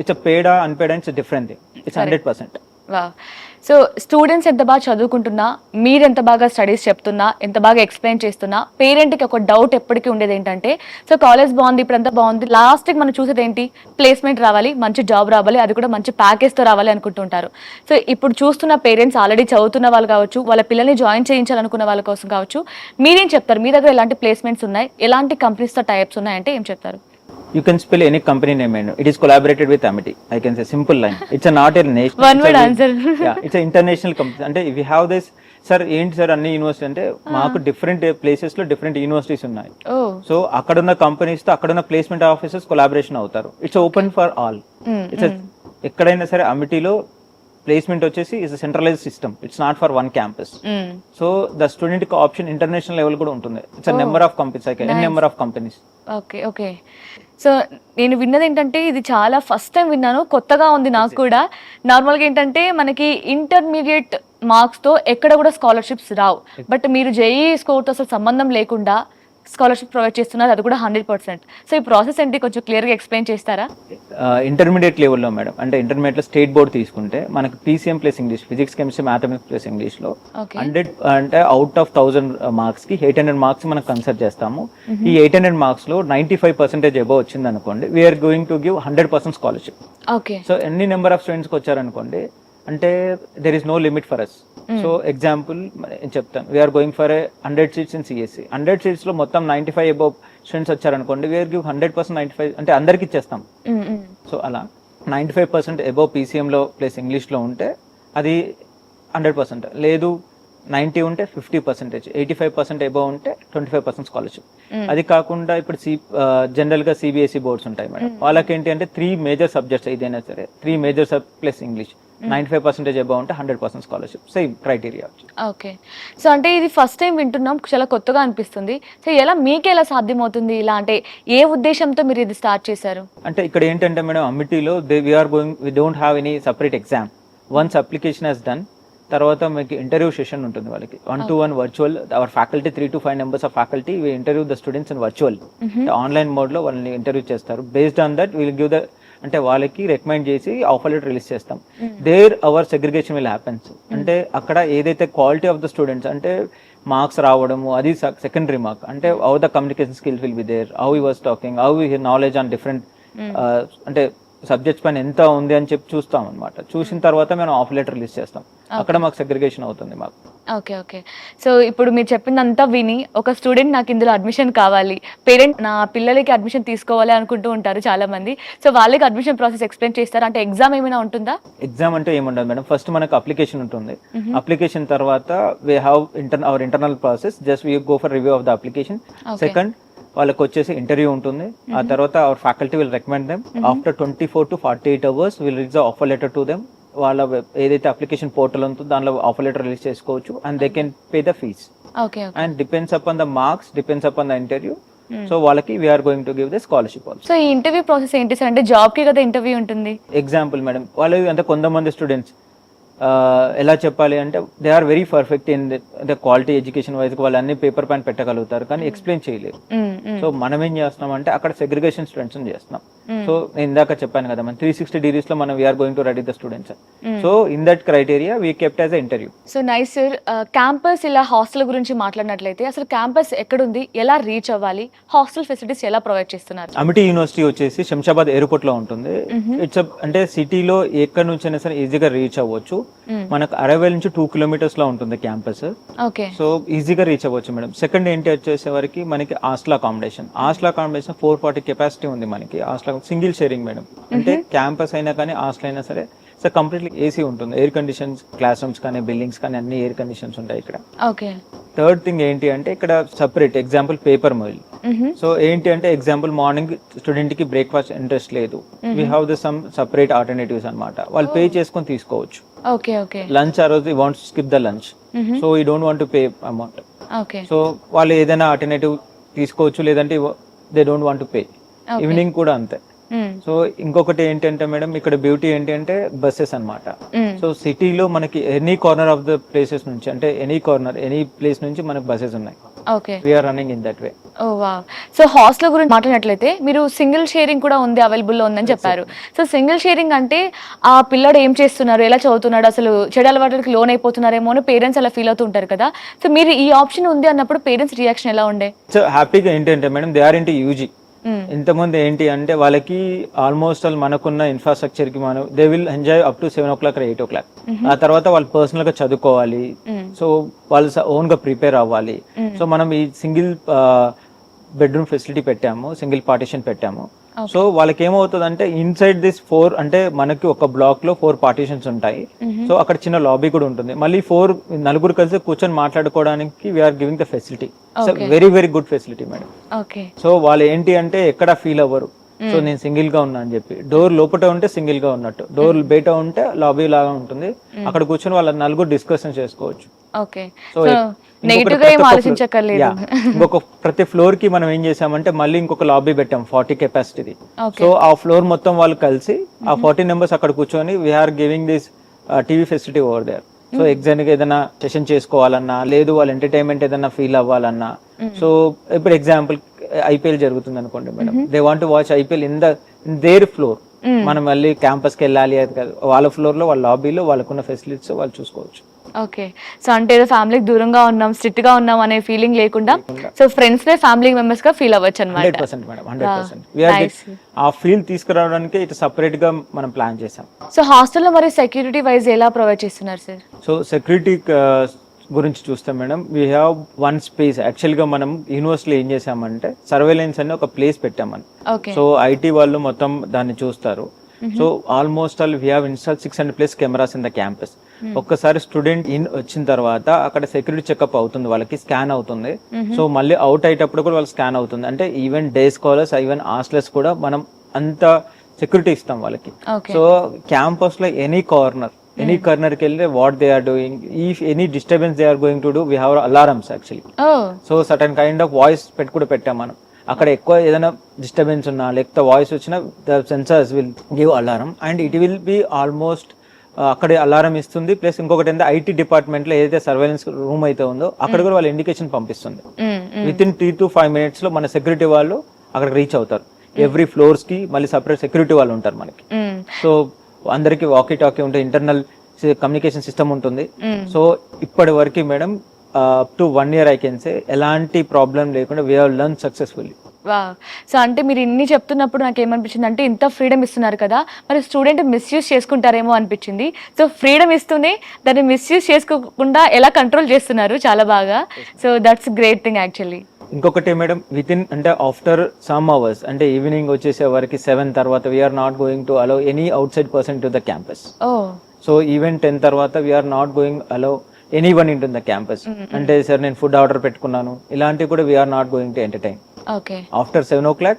It's a paid or unpaid and it's a different thing. It's 100%. వా. So students ఎంత బాగా చదువుకుంటున్నా, మీరు ఎంత బాగా స్టడీస్ చెప్తున్నా, ఎంత బాగా ఎక్స్ప్లెయిన్ చేస్తున్నా, పేరెంట్కి ఒక డౌట్ ఎప్పటికీ ఉండేది ఏంటంటే, సో కాలేజ్ బాగుంది, ఇప్పుడు అంతా బాగుంది, లాస్ట్కి మనం చూసేది ఏంటి, ప్లేస్మెంట్ రావాలి, మంచి జాబ్ రావాలి, అది కూడా మంచి ప్యాకేజ్తో రావాలి అనుకుంటుంటారు. సో ఇప్పుడు చూస్తున్న పేరెంట్స్, ఆల్రెడీ చదువుతున్న వాళ్ళు కావచ్చు, వాళ్ళ పిల్లల్ని జాయిన్ చేయించాలనుకున్న వాళ్ళ కోసం కావచ్చు, మీరేం చెప్తారు? మీ దగ్గర ఎలాంటి ప్లేస్మెంట్స్ ఉన్నాయి, ఎలాంటి కంపెనీస్తో టైప్స్ ఉన్నాయంటే ఏం చెప్తారు? You can spell any company name and it is collaborated with Amity. I can say simple line. It's not a nation. One word answer. Yeah, it's an international company. అంటే we have this, sir ఏంటి sir అన్ని university అంటే మాకు different places లో different universities ఉన్నాయి. ఓ so అక్కడున్న companies తో అక్కడున్న ప్లేస్మెంట్ ఆఫీసర్స్ కొలాబరేషన్ అవుతారు. It's open for all. It's ఎక్కడైనా సరే అమిటీలో ప్లేస్మెంట్ వచ్చేసి it's centralise system. It's not for one campus. So the student కి ఆప్షన్ ఇంటర్నేషనల్ లెవెల్ కూడా ఉంటుంది. It's number of companies, number of companies. Okay okay. So నేను విన్నది ఏంటంటే, ఇది చాలా ఫస్ట్ టైం విన్నాను, కొత్తగా ఉంది నాకు కూడా. నార్మల్గా ఏంటంటే మనకి ఇంటర్మీడియట్ మార్క్స్తో ఎక్కడ కూడా స్కాలర్షిప్స్ రావు, బట్ మీరు జేఈ స్కోర్తో అసలు సంబంధం లేకుండా స్కాలర్షిప్ ప్రొవైడ్ చేస్తున్నారు, అది కూడా 100%. సో ఈ ప్రాసెస్ ఏంటి, కొంచెం క్లియర్గా ఎక్స్ప్లెయిన్ చేస్తారా? ఇంటర్మీడియట్ లెవెల్లో మేడం, అంటే ఇంటర్మీడియట్లో స్టేట్ బోర్డ్ తీసుకుంటే మనకు PCM plus English, physics, chemistry, mathematics plus ఇంగ్లీష్లో 100 అంటే అవుట్ ఆఫ్ 1000 మార్క్స్కి 800 మార్క్స్ మనం కన్సిడర్ చేస్తాము. ఈ 800 మార్క్స్లో 95% అబౌవ్ వచ్చింది అనుకోండి, we're going to give 100% scholarship. Okay. So ఎన్ని నెంబర్ ఆఫ్ స్టూడెంట్స్కి వచ్చారనుకోండి, అంటే there is no limit for us. So example నేను చెప్తాను, we're going for 100 seats in CSE. 100 సీట్స్లో మొత్తం 95 అబౌవ్ స్టూడెంట్స్ వచ్చారనుకోండి, వీఆర్ గివ్ 100% 95 అంటే అందరికి ఇచ్చేస్తాం. సో అలా 95% అబౌవ్ పీసీఎంలో ప్లస్ ఇంగ్లీష్లో ఉంటే అది 100%. లేదు 90 ఉంటే 50%, 85% అబౌవ్ ఉంటే 25% స్కాలర్షిప్. అది కాకుండా ఇప్పుడు జనరల్గా సిబిఎస్ఈ బోర్డ్స్ ఉంటాయి మేడం, వాళ్ళకి ఏంటి అంటే 3 మేజర్ సబ్జెక్ట్స్ ఏదైనా సరే, 3 మేజర్ ప్లస్ ఇంగ్లీష్, 95% అబౌవ్ ఉంటే 100% scholarship. Same criteria. Okay. So అంటే ఇది ఫస్ట్ టైం వింటున్నాం, చాలా కొత్తగా అనిపిస్తుంది. సో ఎలా మీకు ఎలా సాధ్యమవుతుంది ఇలా, అంటే ఏ ఉద్దేశంతో మీరు ఇది స్టార్ట్ చేశారు? అంటే ఇక్కడ ఏంటంటే మేడం, అమిటీలో we don't have any separate exam. Once application has done, తర్వాత మీకు ఇంటర్వ్యూ సెషన్ ఉంటుంది వాళ్ళకి, 1-to-1 virtual. Our faculty 3 to 5 members of faculty we interview the students in virtual. Online మోడ్లో వాళ్ళని ఇంటర్వ్యూ చేస్తారు. Based on that will give the, అంటే వాళ్ళకి recommend చేసి ఆఫర్ లెటర్ రిలీజ్ చేస్తాం. There our segregation will happens. అంటే అక్కడ ఏదైతే క్వాలిటీ ఆఫ్ ద స్టూడెంట్స్, అంటే మార్క్స్ రావడము అది సెకండరీ మార్క్, అంటే how the communication skills will be there, how he was talking, how he knowledge on different అంటే subjects పైన ఎంత ఉంది అని చెప్పి చూస్తాం అనమాట. చూసిన తర్వాత మేము ఆఫర్ లెటర్ రిలీజ్ చేస్తాం. అక్కడ మాకు సెగ్రిగేషన్ అవుతుంది మాకు. Okay okay. సో ఇప్పుడు మీరు చెప్పిందంతా విని ఒక స్టూడెంట్ నాకు ఇందులో అడ్మిషన్ కావాలి, పేరెంట్ నా పిల్లలకి అడ్మిషన్ తీసుకోవాలి అనుకుంటూ ఉంటారు చాలా మంది. సో వాళ్ళకి అడ్మిషన్ ప్రాసెస్ ఎక్స్ప్లెయిన్ చేస్తారు, అంటే ఎగ్జామ్ ఏమైనా ఉంటుందా? ఎగ్జామ్ అంటే ఏముండదు మేడం. ఫస్ట్ మనకు అప్లికేషన్ ఉంటుంది. అప్లికేషన్ తర్వాత we have our internal process, just we go for review of the application. Second వాళ్ళకి వచ్చేసి ఇంటర్వ్యూ ఉంటుంది. ఆ తర్వాత our faculty will recommend them. After 24 to 48 hours will release the offer letter to them. వాళ్ళ ఏదైతే application portal ఉంటుందో దానిలో offer letter release చేసుకోవచ్చు, and they can pay the fees. Okay. And depends upon the marks, depends upon the interview. So వాళ్ళకి we are going to give the scholarship also. So ఈ interview process ఏంటి sir? అంటే job కి కదా interview ఉంటుంది. Example madam, వాళ్ళు అంటే కొంతమంది స్టూడెంట్స్ ఎలా చెప్పాలి అంటే they are very perfect in the quality education wise, వాళ్ళు అన్ని పేపర్ పైన పెట్టగలుగుతారు కానీ ఎక్స్ప్లెయిన్ చేయలేరు. సో మనం ఏం చేస్తున్నాం అంటే అక్కడ సెగ్రిగేషన్ స్టూడెంట్స్ చేస్తున్నాం. సో నేను ఇందాక చెప్పాను కదా, మనం 360 degrees లో మనం we're going to ready the students. So in that criteria we kept as a interview. So nice sir. Campus ఇలా హాస్టల్ గురించి మాట్లాడినట్లయితే అసలు క్యాంపస్ ఎక్కడుంది, ఎలా రీచ్ అవ్వాలి, హాస్టల్ ఫెసిలిటీస్ ఎలా ప్రొవైడ్ చేస్తున్నారు? అమిటీ యూనివర్సిటీ వచ్చేసి శంషాబాద్ ఎయిర్పోర్ట్ లో ఉంటుంది. ఇట్స్ అంటే సిటీలో ఎక్కడి నుంచి అయినా సరే ఈజీగా రీచ్ అవ్వచ్చు. మనకు అరైవల్ నుంచి 2 కిలోమీటర్స్ లో ఉంటుంది క్యాంపస్. ఓకే. సో ఈజీగా రీచ్ అవ్వచ్చు మేడం. సెకండ్ ఏంటి వచ్చేసరికి మనకి హాస్టల్ అకామిడేషన్ 440 కెపాసిటీ ఉంది మనకి. హాస్టల్ సింగిల్ షేరింగ్ మేడం, అంటే క్యాంపస్ అయినా కానీ హాస్టల్ అయినా సరే సో కంప్లీట్లీ ఏసీ ఉంటుంది. ఎయిర్ కండిషన్స్ క్లాస్ రూమ్స్ కానీ బిల్డింగ్స్ కానీ అన్ని ఎయిర్ కండిషన్స్ ఉంటాయి ఇక్కడ. ఓకే. థర్డ్ థింగ్ ఏంటి అంటే ఇక్కడ separate example pay per meal. So ఏంటి అంటే ఎగ్జాంపుల్ మార్నింగ్ స్టూడెంట్ కి బ్రేక్ఫాస్ట్ ఇంట్రెస్ట్ లేదు, we have the some separate alternatives అన్నమాట. వాళ్ళు పే చేసుకొని తీసుకోవచ్చు. ఓకే. ఓకే. లంచ్ ఆ రోజు want skip the lunch, so you don't want to pay amount. Okay. So వాళ్ళు ఏదైనా ఆల్టర్నేటివ్ తీసుకోవచ్చు, లేదంటే they don't want to pay. Evening కూడా అంతే. సో ఇంకొకటి ఏంటంటే మేడం ఇక్కడ బ్యూటీ ఏంటి అంటే బస్సెస్ అన్నమాట. సో సిటీలో మనకి any corner of the places నుంచి, అంటే ఎనీ కార్నర్ ఎనీ ప్లేస్ నుంచి మనకు బస్సెస్ ఉన్నాయి. Okay. We're running in that way. Oh wow. So hostel గురించి మాట్లాడినట్లయితే మీరు సింగిల్ షేరింగ్ కూడా ఉంది, అవైలబుల్ లో ఉందని చెప్పారు. సో సింగిల్ షేరింగ్ అంటే ఆ పిల్లడు ఏం చేస్తున్నారు, ఎలా చదువుతున్నాడు, అసలు చెడు అలవాట్లకి లోన్ అయిపోతున్నారేమో అని పేరెంట్స్ అలా ఫీల్ అవుతూ ఉంటారు కదా. సో మీరు ఈ ఆప్షన్ ఉంది అన్నప్పుడు పేరెంట్స్ రియాక్షన్ ఎలా ఉండే? సో హ్యాపీగా ఏంటంటే madam they are into UG. ఇంతకుముందు ఏంటి అంటే వాళ్ళకి ఆల్మోస్ట్ మనకున్న ఇన్ఫ్రాస్ట్రక్చర్ కి మనం they will enjoy up to 7 o'clock 8 o'clock. ఆ తర్వాత వాళ్ళు పర్సనల్ గా చదువుకోవాలి, సో వాళ్ళు ఓన్ గా ప్రిపేర్ అవ్వాలి. సో మనం ఈ సింగిల్ బెడ్రూమ్ ఫెసిలిటీ పెట్టాము, సింగిల్ పార్టీషన్ పెట్టాము. సో వాళ్ళకి ఏమవుతుంది అంటే ఇన్సైడ్ దిస్ 4 అంటే మనకి ఒక బ్లాక్ లో 4 పార్టీషన్స్ ఉంటాయి. సో అక్కడ చిన్న లాబీ కూడా ఉంటుంది. మళ్ళీ 4 నలుగురు కలిసి కూర్చొని మాట్లాడుకోవడానికి we're giving the facility. Very very good facility madam. Okay. So వాళ్ళు ఏంటి అంటే ఎక్కడ ఫీల్ అవ్వరు, సో నేను సింగిల్ గా ఉన్నా అని చెప్పి. డోర్ లోపల ఉంటే సింగిల్ గా ఉన్నట్టు, డోర్ బయట ఉంటే లాబీ లాగా ఉంటుంది. అక్కడ కూర్చొని వాళ్ళ నలుగురు డిస్కషన్ చేసుకోవచ్చు. ఓకే. సో నెగటివ్ గా ఏం ఆలోచించక్కర్లేదు. ఇంకొక ప్రతి ఫ్లోర్ కి మనం ఏం చేసామంటే మళ్ళీ ఇంకొక లాబీ పెట్టాం 40 కెపాసిటీ. సో ఆ ఫ్లోర్ మొత్తం వాళ్ళు కలిసి ఆ 40 మెంబర్స్ అక్కడ కూర్చొని we're giving this TV facility over there. So exam గా ఏదైనా సెషన్ చేసుకోవాలన్నా, లేదు వాళ్ళు ఎంటర్టైన్మెంట్ ఏదైనా ఫీల్ అవ్వాలన్నా. సో ఇప్పుడు ఎగ్జాంపుల్ ఐపీఎల్ జరుగుతుంది అనుకోండి madam, they want to watch IPL in there floor. మనం మళ్ళీ క్యాంపస్ కి వెళ్ళాలి అది కాదు, వాళ్ళ ఫ్లోర్ లో వాళ్ళ లాబీలో వాళ్ళకున్న ఫెసిలిటీస్ వాళ్ళు చూసుకోవచ్చు. ఓకే. సో అంటే ఏదో ఫ్యామిలీకి దూరంగా ఉన్నాం, స్ట్రిక్ట్ గా ఉన్నాం అనే ఫీలింగ్ లేకుండా సో ఫ్రెండ్స్ నే ఫ్యామిలీ మెంబర్స్ గా ఫీల్ అవ్వచ్చు అన్నమాట. 100% మేడం, 100%. ఆ ఫీల్ తీసుకురావడానికి ఇటు సపరేట్ గా మనం ప్లాన్ చేసాం. సో హాస్టల్లో మరి సెక్యూరిటీ వైజ్ ఎలా ప్రొవైడ్ చేస్తున్నారు సార్? సో సెక్యూరిటీ గురించి చూస్తే madam we have one space. Actual గా మనం యూనివర్సిటీలో ఏం చేసామంటే సర్వేలెన్స్ అని ఒక ప్లేస్ పెట్టామని. సో ఐటీ వాళ్ళు మొత్తం దాన్ని చూస్తారు. So almost all we have install 600+ cameras in the campus. ఒక్కసారి స్టూడెంట్ ఇన్ వచ్చిన తర్వాత అక్కడ సెక్యూరిటీ చెకప్ అవుతుంది, వాళ్ళకి స్కాన్ అవుతుంది. సో మళ్ళీ అవుట్ అయ్యేటప్పుడు కూడా వాళ్ళకి స్కాన్ అవుతుంది. అంటే even day scholars even hostelers కూడా మనం అంత సెక్యూరిటీ ఇస్తాం వాళ్ళకి. సో క్యాంపస్ లో ఎనీ కార్నర్ కి వెళ్ళి what they are doing, if any disturbance they are going to do, we have alarms actually. So certain kind of voice పెట్టి కూడా పెట్టాం మనం. అక్కడ ఎక్కువ ఏదైనా డిస్టర్బెన్స్ ఉన్నా లేకపోతే వాయిస్ వచ్చినా the sensors will give alarm and it will be almost అక్కడ అలారం ఇస్తుంది. ప్లస్ ఇంకొకటి ఏంటంటే ఐటీ డిపార్ట్మెంట్ లో ఏదైతే సర్వేలెన్స్ రూమ్ అయితే ఉందో అక్కడ కూడా వాళ్ళ ఇండికేషన్ పంపిస్తుంది. విత్ ఇన్ 3 to 5 minutes లో మన సెక్యూరిటీ వాళ్ళు అక్కడికి రీచ్ అవుతారు. ఎవ్రీ ఫ్లోర్స్ కి మళ్ళీ సపరేట్ సెక్యూరిటీ వాళ్ళు ఉంటారు మనకి. సో అందరికి వాకీ టాకీ ఉంటే ఇంటర్నల్ కమ్యూనికేషన్ సిస్టమ్ ఉంటుంది. సో ఇప్పటి వరకు madam up to 1 year I can సే ఎలాంటి ప్రాబ్లం లేకుండా we have learn successfully. So అంటే మీరు ఇన్ని చెప్తున్నప్పుడు నాకు ఏమనిపించింది అంటే ఇంత ఫ్రీడమ్ ఇస్తున్నారు కదా, మరి స్టూడెంట్ మిస్యూజ్ చేసుకుంటారేమో అనిపించింది. సో ఫ్రీడమ్ ఇస్తూనే దాన్ని మిస్యూజ్ చేసుకోకుండా ఎలా కంట్రోల్ చేస్తున్నారు, చాలా బాగా. So that's great thing actually. ఇంకొకటి మేడం విత్ ఇన్ అంటే ఆఫ్టర్ సమ్ అవర్స్ అంటే ఈవినింగ్ వచ్చేసే వరకు 7 తర్వాత we're not going to allow any outside person to the campus. So even 10 తర్వాత we're not going allow anyone into the campus. అంటే sir నేను food order పెట్టుకున్నాను ఇలాంటివి కూడా we're not going to entertain. Okay. After 7 o'clock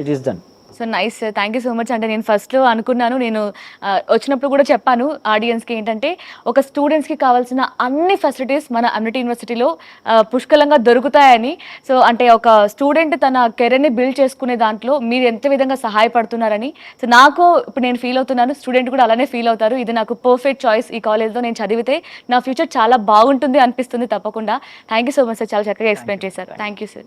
it is done. So nice sir, thank you so much. అంటే నేను ఫస్ట్లో అనుకున్నాను, నేను వచ్చినప్పుడు కూడా చెప్పాను ఆడియన్స్కి ఏంటంటే ఒక స్టూడెంట్స్కి కావాల్సిన అన్ని ఫెసిలిటీస్ మన అమ్యూనిటీ యూనివర్సిటీలో పుష్కలంగా దొరుకుతాయని. సో అంటే ఒక స్టూడెంట్ తన కెరీర్ని బిల్డ్ చేసుకునే దాంట్లో మీరు ఎంత విధంగా సహాయపడుతున్నారని. సో నాకు ఇప్పుడు నేను ఫీల్ అవుతున్నాను, స్టూడెంట్ కూడా అలానే ఫీల్ అవుతారు. ఇది నాకు పర్ఫెక్ట్ చాయిస్, ఈ కాలేజ్లో నేను చదివితే నా ఫ్యూచర్ చాలా బాగుంటుంది అనిపిస్తుంది తప్పకుండా. Thank you so much sir, చాలా చక్కగా ఎక్స్ప్లెయిన్ చేశారు. Thank you sir.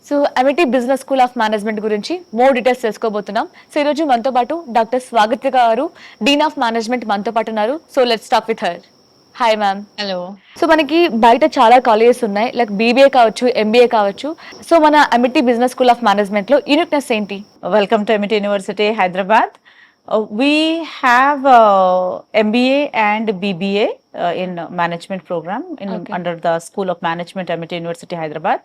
So Amity business school of management గురించి మోర్ డీటెయిల్స్ తెలుసుకోబోతున్నాం. సో ఈరోజు మనతో పాటు డాక్టర్ స్వాగత్య గారు, డీన్ ఆఫ్ మేనేజ్మెంట్ మనతో పాటు ఉన్నారు. So let's start with her. Hi ma'am. Hello. So మనకి బయట చాలా కాలేజెస్ ఉన్నాయి, లైక్ బీబీఏ కావచ్చు, ఎంబీఏ కావచ్చు. సో మన Amity business school of management లో యూనిక్నెస్ ఏంటి? Welcome to amity university Hyderabad. We have MBA and BBA in management program under the School of Management, MIT University, Hyderabad.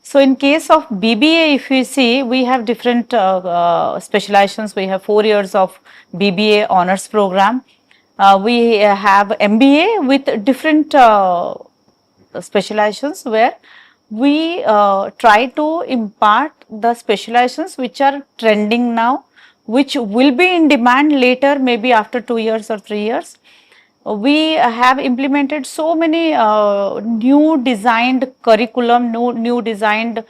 So in case of BBA, if you see, we have different specializations. We have 4 years of BBA honors program. We have MBA with different specializations where we try to impart the specializations which are trending now, which will be in demand later, maybe after 2 years or 3 years. We have implemented so many new designed curriculum, new designed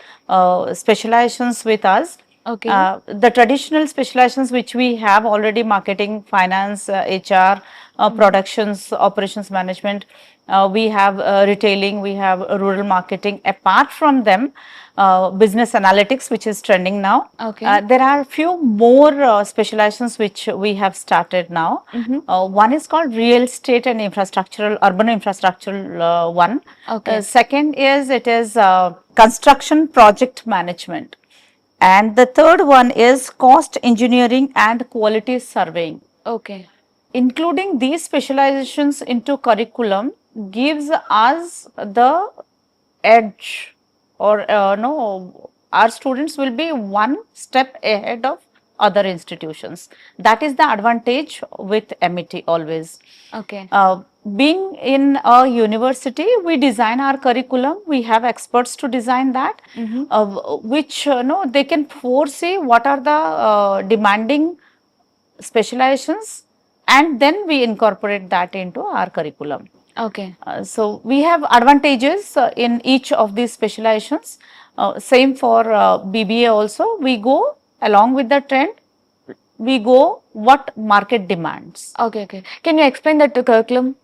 specializations with us. Okay. The traditional specializations which we have already, marketing, finance, HR, productions, operations management, we have retailing, we have rural marketing. Apart from them, business analytics, which is trending now. Okay. There are few more specializations which we have started now. One is called real estate and infrastructural, urban infrastructural one. Okay. Second is, it is construction project management. And the third one is cost engineering and quality surveying. Okay. Including these specializations into curriculum gives us the edge, or no, our students will be one step ahead of other institutions. That is the advantage with MIT always. Okay. Being in a university, we design our curriculum. We have experts to design that, which no, they can foresee what are the demanding specializations, and then we incorporate that into our curriculum. Okay. So we have advantages in each of these specializations. Same for BBA also. We go along with the trend. We go what market demands. Okay. Okay. Can you explain that to curriculum?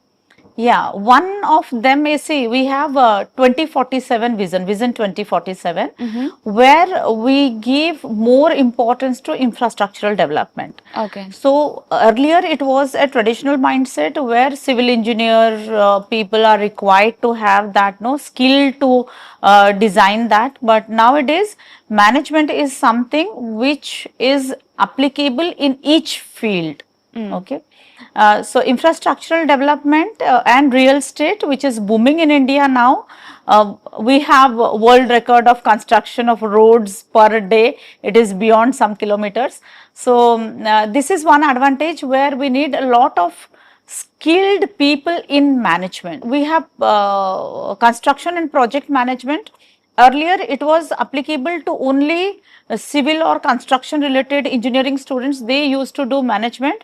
Yeah, one of them is, see, we have 2047 vision 2047, where we give more importance to infrastructural development. Okay. So earlier it was a traditional mindset where civil engineer people are required to have that skill to design that, but nowadays management is something which is applicable in each field. Okay. So infrastructural development and real estate, which is booming in India now. We have world record of construction of roads per day. It is beyond some kilometers. So this is one advantage where we need a lot of skilled people in management. We have construction and project management. Earlier it was applicable to only civil or construction related engineering students. They used to do management.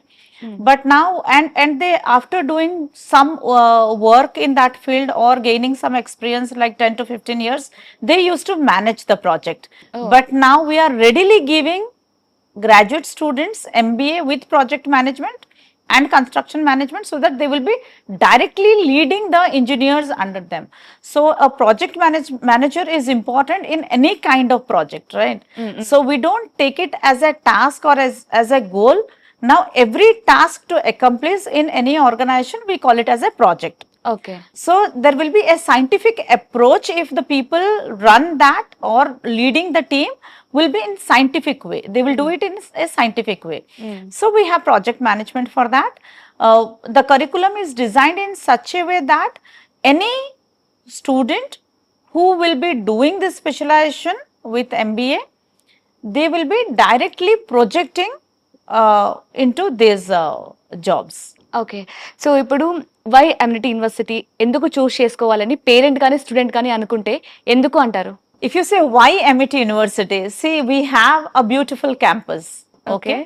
But now, and they, after doing some work in that field or gaining some experience like 10 to 15 years, they used to manage the project. But now we are readily giving graduate students MBA with project management and construction management, so that they will be directly leading the engineers under them. So a project manager is important in any kind of project, right? So we don't take it as a task or as a goal. Now, every task to accomplish in any organization, we call it as a project. Okay. So, there will be a scientific approach if the people run that or leading the team will be in scientific way. They will do it in a scientific way. So, we have project management for that. The curriculum is designed in such a way that any student who will be doing this specialization with MBA, they will be directly projecting into these jobs. Okay. So ఇప్పుడు why ఎమ్నిటీ university ఎందుకు చూస్ చేసుకోవాలని parent కానీ student కానీ అనుకుంటే ఎందుకు అంటారు? If you say why MIT University, see, we have a beautiful campus. Okay.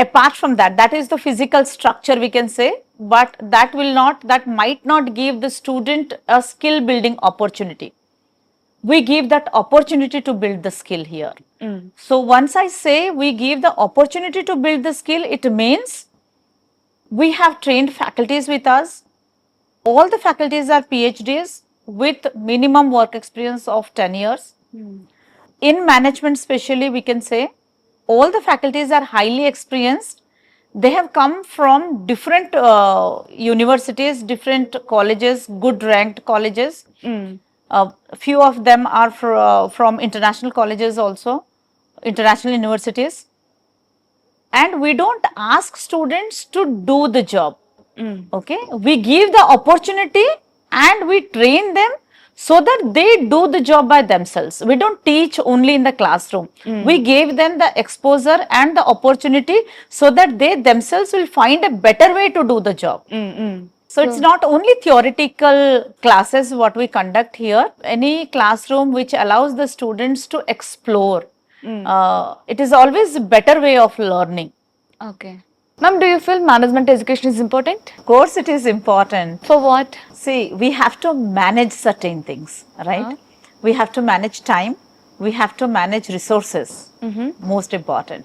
Apart from that, that is the physical structure we can say, but that might not give the student a skill building opportunity. We give that opportunity to build the skill here. So once I say we give the opportunity to build the skill, it means we have trained faculties with us. All the faculties are PhDs with minimum work experience of 10 years. In management especially, we can say all the faculties are highly experienced. They have come from different universities, different colleges, good ranked colleges. Few of them are from international colleges also, international universities. and we don't ask students to do the job. Okay, we give the opportunity and we train them so that they do the job by themselves. We don't teach only in the classroom. We gave them the exposure and the opportunity so that they themselves will find a better way to do the job. So it's not only theoretical classes what we conduct here. Any classroom which allows the students to explore, it is always a better way of learning. Okay. Ma'am, do you feel management education is important? Of course, it is important. For what? See, we have to manage certain things, right? We have to manage time. We have to manage resources. Most important.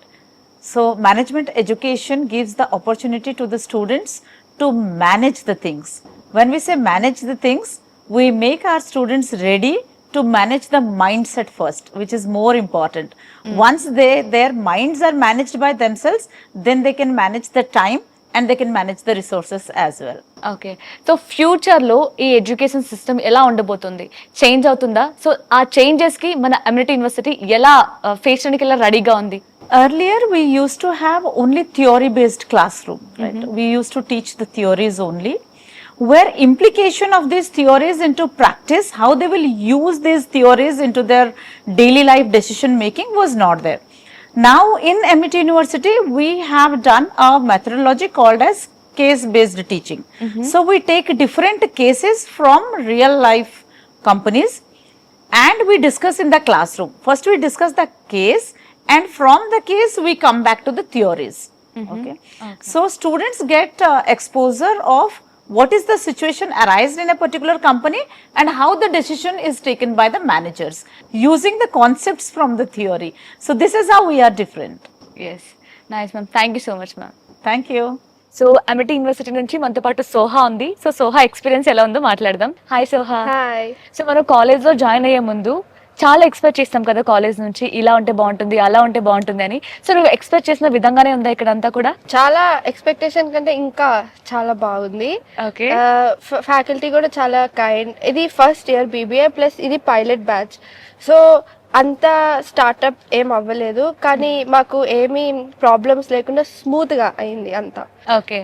So, management education gives the opportunity to the students to manage the things. When we say manage the things, we make our students ready to manage the mindset first, which is more important. Once their minds are managed by themselves, then they can manage the time and they can manage the resources as well. Okay, so ఫ్యూచర్లో ఈ education system ఎలా ఉండబోతుంది? Change అవుతుందా? So ఆ చేంజెస్కి మన amenity university ఎలా face చేయడానికి ఎలా రెడీగా ఉంది? Earlier, we used to have only theory-based classroom, right? We used to teach the theories only, where implication of these theories into practice, how they will use these theories into their daily life decision making was not there. Now in MIT University, we have done a methodology called as case-based teaching. So we take different cases from real life companies and we discuss in the classroom. First we discuss the case and from the case we come back to the theories. Okay. So students get exposure of what is the situation arised in a particular company and how the decision is taken by the managers using the concepts from the theory. So this is how we are different. Yes, nice ma'am, thank you so much ma'am. Thank you. So Amity University నుంచి మనతో పాటు సోహా ఉంది. So Soha experience ఎలా ఉందో మాట్లాడదాం. Hi Soha. Hi. So మనం కాలేజ్లో join అయ్యే ముందు చాలా ఎక్స్పెక్ట్ చేస్తాం కదా కాలేజ్ నుంచి, ఇలా ఉంటే బాగుంటుంది, అలా ఉంటే బాగుంటుంది అని. సో నువ్వు ఎక్స్పెక్ట్ చేసిన విధంగానే ఉందా ఇక్కడ అంతా కూడా? చాలా ఎక్స్పెక్టేషన్ కంటే ఇంకా చాలా బాగుంది. ఓకే. ఫ్యాకల్టీ కూడా చాలా కైండ్. ఇది ఫస్ట్ ఇయర్ BBA ప్లస్ ఇది పైలట్ బ్యాచ్. సో అంత స్టార్ట్అప్ ఏం అవ్వలేదు, కానీ మాకు ఏమీ ప్రాబ్లమ్స్ లేకుండా స్మూత్ గా అయింది అంతా. ఓకే.